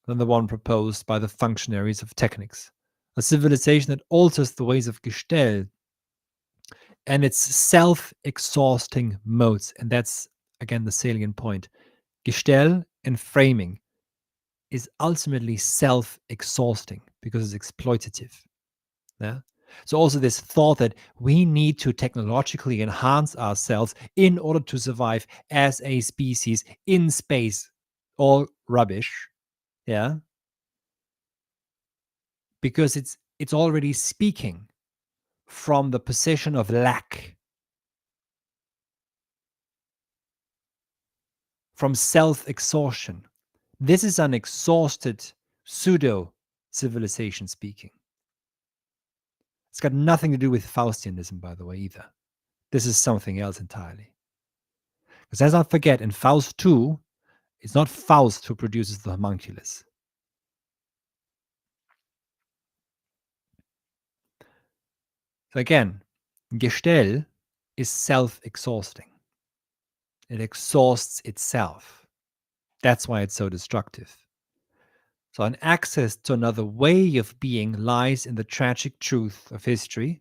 than the one proposed by the functionaries of technics. A civilization that alters the ways of Gestell and its self-exhausting modes. And that's, again, the salient point. Gestell and framing is ultimately self-exhausting because it's exploitative. Yeah. So also this thought that we need to technologically enhance ourselves in order to survive as a species in space, all rubbish. Yeah. Because it's already speaking from the position of lack, from self-exhaustion. This is an exhausted pseudo civilization speaking. It's got nothing to do with Faustianism, by the way, either. This is something else entirely. Because let's not forget, in Faust 2, it's not Faust who produces the homunculus. So again, Gestell is self-exhausting. It exhausts itself. That's why it's so destructive. So an access to another way of being lies in the tragic truth of history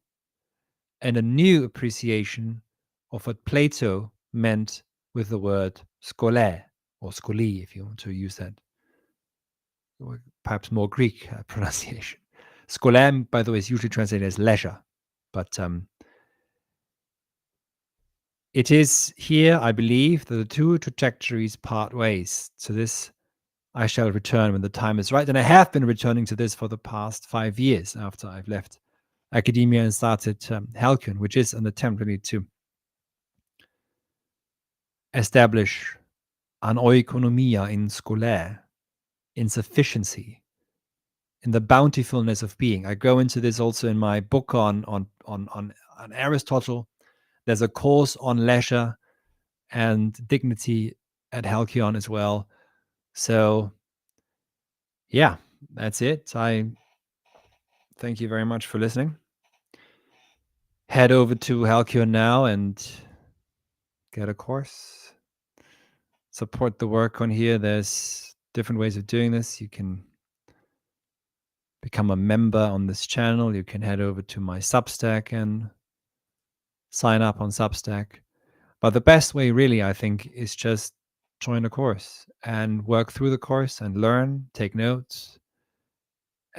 and a new appreciation of what Plato meant with the word scolae, or scholi, if you want to use that, or perhaps more Greek pronunciation. Scolae, by the way, is usually translated as leisure, but it is here, I believe, that the two trajectories part ways. To this, I shall return when the time is right, and I have been returning to this for the past 5 years after I've left academia and started Halcyon, which is an attempt really to establish an oikonomia in scolae, in sufficiency, in the bountifulness of being. I go into this also in my book on Aristotle. There's a course on leisure and dignity at Halcyon as well. So, yeah, that's it. I thank you very much for listening. Head over to Halcyon now and get a course. Support the work on here. There's different ways of doing this. You can become a member on this channel. You can head over to my Substack and sign up on Substack. But the best way, really, I think, is just join a course and work through the course and learn, take notes.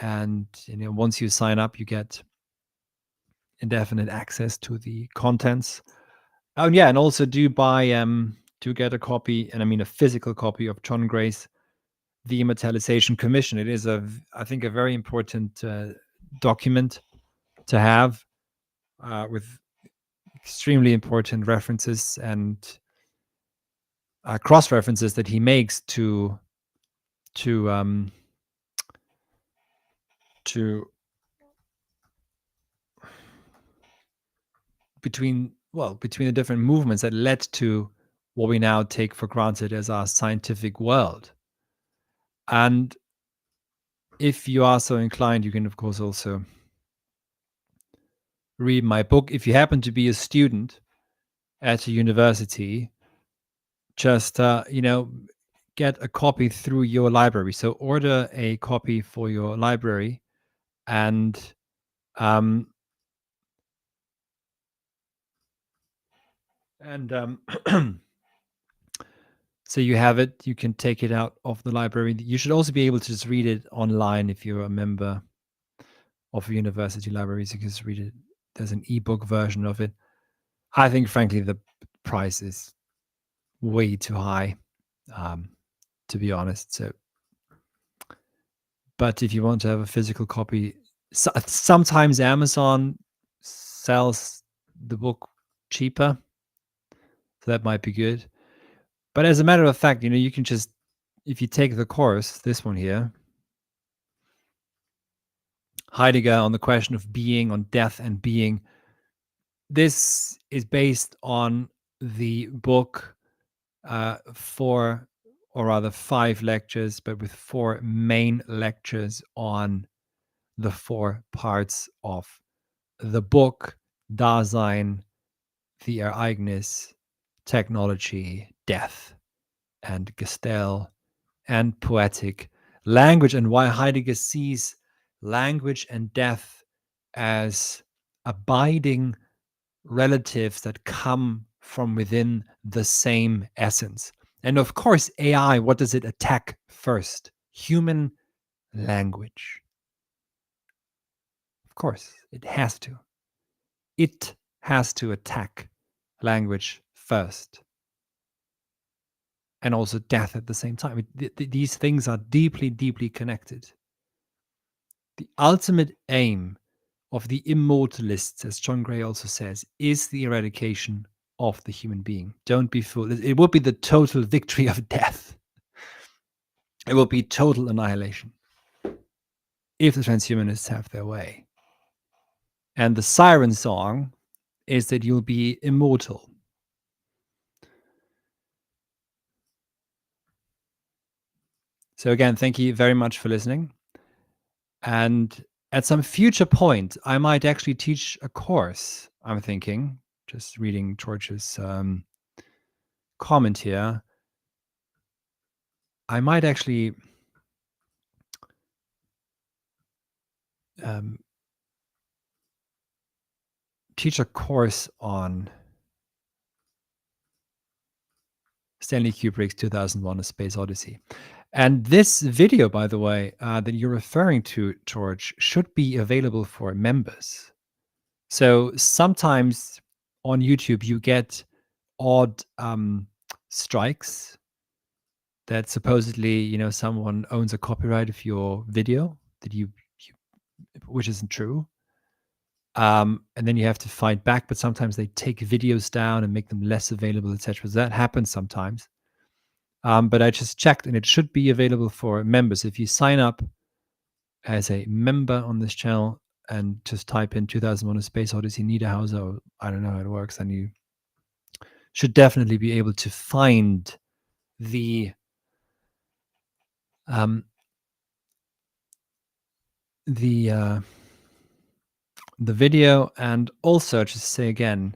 And once you sign up, you get indefinite access to the contents. Oh, and yeah, and also do get a copy, and I mean a physical copy of John Gray's The Immortalisation Commission. It is I think, a very important document to have, with extremely important references and cross references that he makes to between the different movements that led to what we now take for granted as our scientific world. And if you are so inclined, you can, of course, also read my book. If you happen to be a student at a university, just get a copy through your library. So order a copy for your library, and um, so you have it. You can take it out of the library. You should also be able to just read it online if you're a member of university libraries. You can just read it. There's an ebook version of it. I think, frankly, the price is way too high, to be honest. So, but if you want to have a physical copy, sometimes Amazon sells the book cheaper, so that might be good. But as a matter of fact, you can just, if you take the course, this one here, Heidegger on the question of being, on death and being. This is based on the book, 4, or rather 5 lectures, but with 4 main lectures on the 4 parts of the book: Dasein, the Ereignis, technology, death, and Gestell, and poetic language, and why Heidegger sees language and death as abiding relatives that come from within the same essence. And of course, AI, what does it attack first? Human language. Of course, it has to. It has to attack language first. And also death at the same time. These things are deeply, deeply connected. The ultimate aim of the Immortalists, as John Gray also says, is the eradication of the human being. Don't be fooled. It will be the total victory of death. It will be total annihilation if the transhumanists have their way. And the siren song is that you'll be immortal. So again, thank you very much for listening. And at some future point, I might actually teach a course, I'm thinking, just reading George's comment here. I might actually teach a course on Stanley Kubrick's 2001: A Space Odyssey. And this video, by the way, that you're referring to, George, should be available for members. So sometimes on YouTube, you get odd strikes that supposedly, someone owns a copyright of your video that you which isn't true. And then you have to fight back, but sometimes they take videos down and make them less available, etc. So that happens sometimes. But I just checked, and it should be available for members. If you sign up as a member on this channel and just type in 2001: A Space Odyssey Niederhauser, or I don't know how it works, then you should definitely be able to find the video. And also, just say again,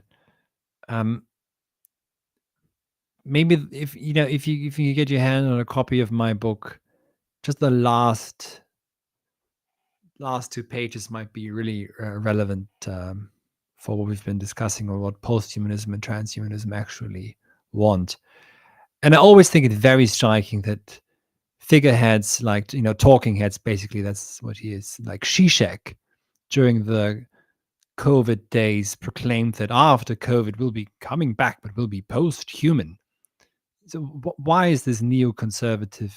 maybe if you get your hand on a copy of my book, just the last 2 pages might be really relevant for what we've been discussing, or what posthumanism and transhumanism actually want. And I always think it very striking that figureheads like, talking heads, basically, that's what he is, like Zizek, during the COVID days, proclaimed that after COVID we'll be coming back, but we'll be post-human. So why is this neoconservative,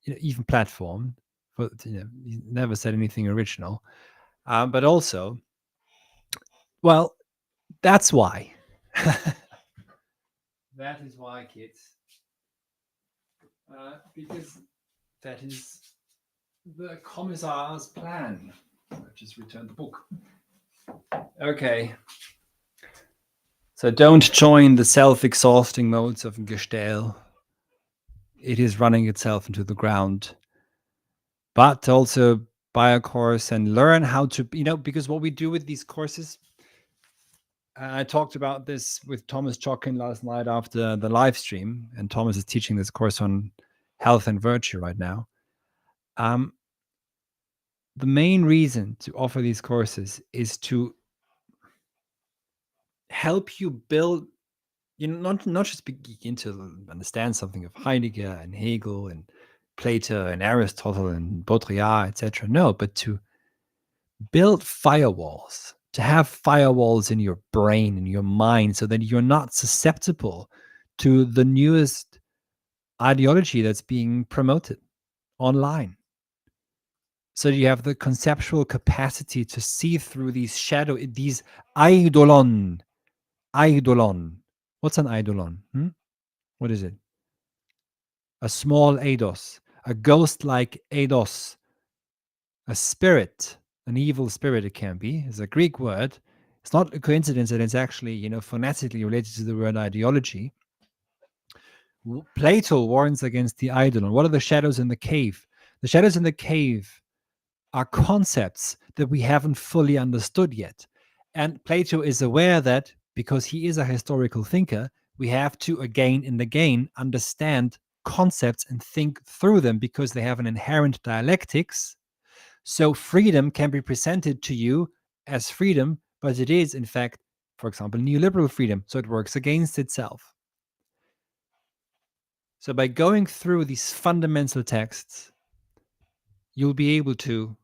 even platform, but he never said anything original, but also, well, that's why. That is why, kids. Because that is the Commissar's plan. I've just returned the book. Okay. So don't join the self-exhausting modes of Gestell. It is running itself into the ground. But also buy a course and learn how to, because what we do with these courses, I talked about this with Thomas Chokin last night after the live stream, and Thomas is teaching this course on health and virtue right now. The main reason to offer these courses is to help you build, not just begin to understand something of Heidegger and Hegel and Plato and Aristotle and Baudrillard, etc. No, but to build firewalls, to have firewalls in your brain, in your mind, so that you're not susceptible to the newest ideology that's being promoted online. So you have the conceptual capacity to see through these these eidolon. Eidolon. What's an eidolon? What is it? A small eidos, a ghost-like eidos, a spirit, an evil spirit. It can be. It's a Greek word. It's not a coincidence that it's actually, phonetically related to the word ideology. Plato warns against the eidolon. What are the shadows in the cave? The shadows in the cave are concepts that we haven't fully understood yet. And Plato is aware that, because he is a historical thinker, we have to again and again understand concepts and think through them, because they have an inherent dialectics. So freedom can be presented to you as freedom, but it is, in fact, for example, neoliberal freedom. So it works against itself. So by going through these fundamental texts, you'll be able to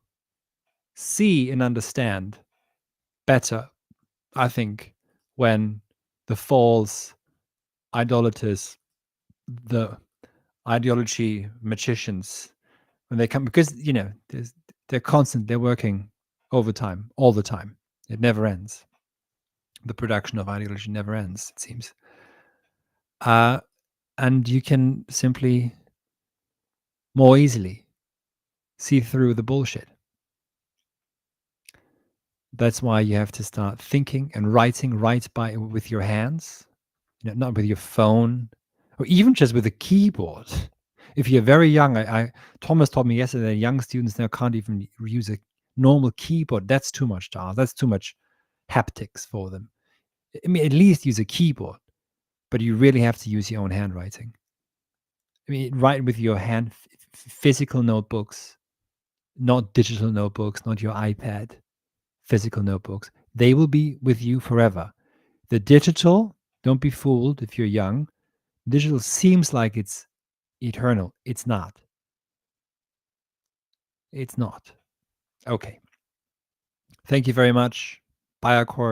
see and understand better, I think, when the false idolaters, the ideology magicians, when they come, because they're constant, they're working overtime all the time. It never ends. The production of ideology never ends, it seems. And you can simply more easily see through the bullshit. That's why you have to start thinking and writing, with your hands, not with your phone, or even just with a keyboard. If you're very young, Thomas told me yesterday that young students now can't even use a normal keyboard. That's too much to ask. That's too much haptics for them. I mean, at least use a keyboard, but you really have to use your own handwriting. I mean, write with your hand, physical notebooks, not digital notebooks, not your iPad, physical notebooks. They will be with you forever. The digital, don't be fooled if you're young. Digital seems like it's eternal. It's not. It's not. Okay. Thank you very much. Buy our course.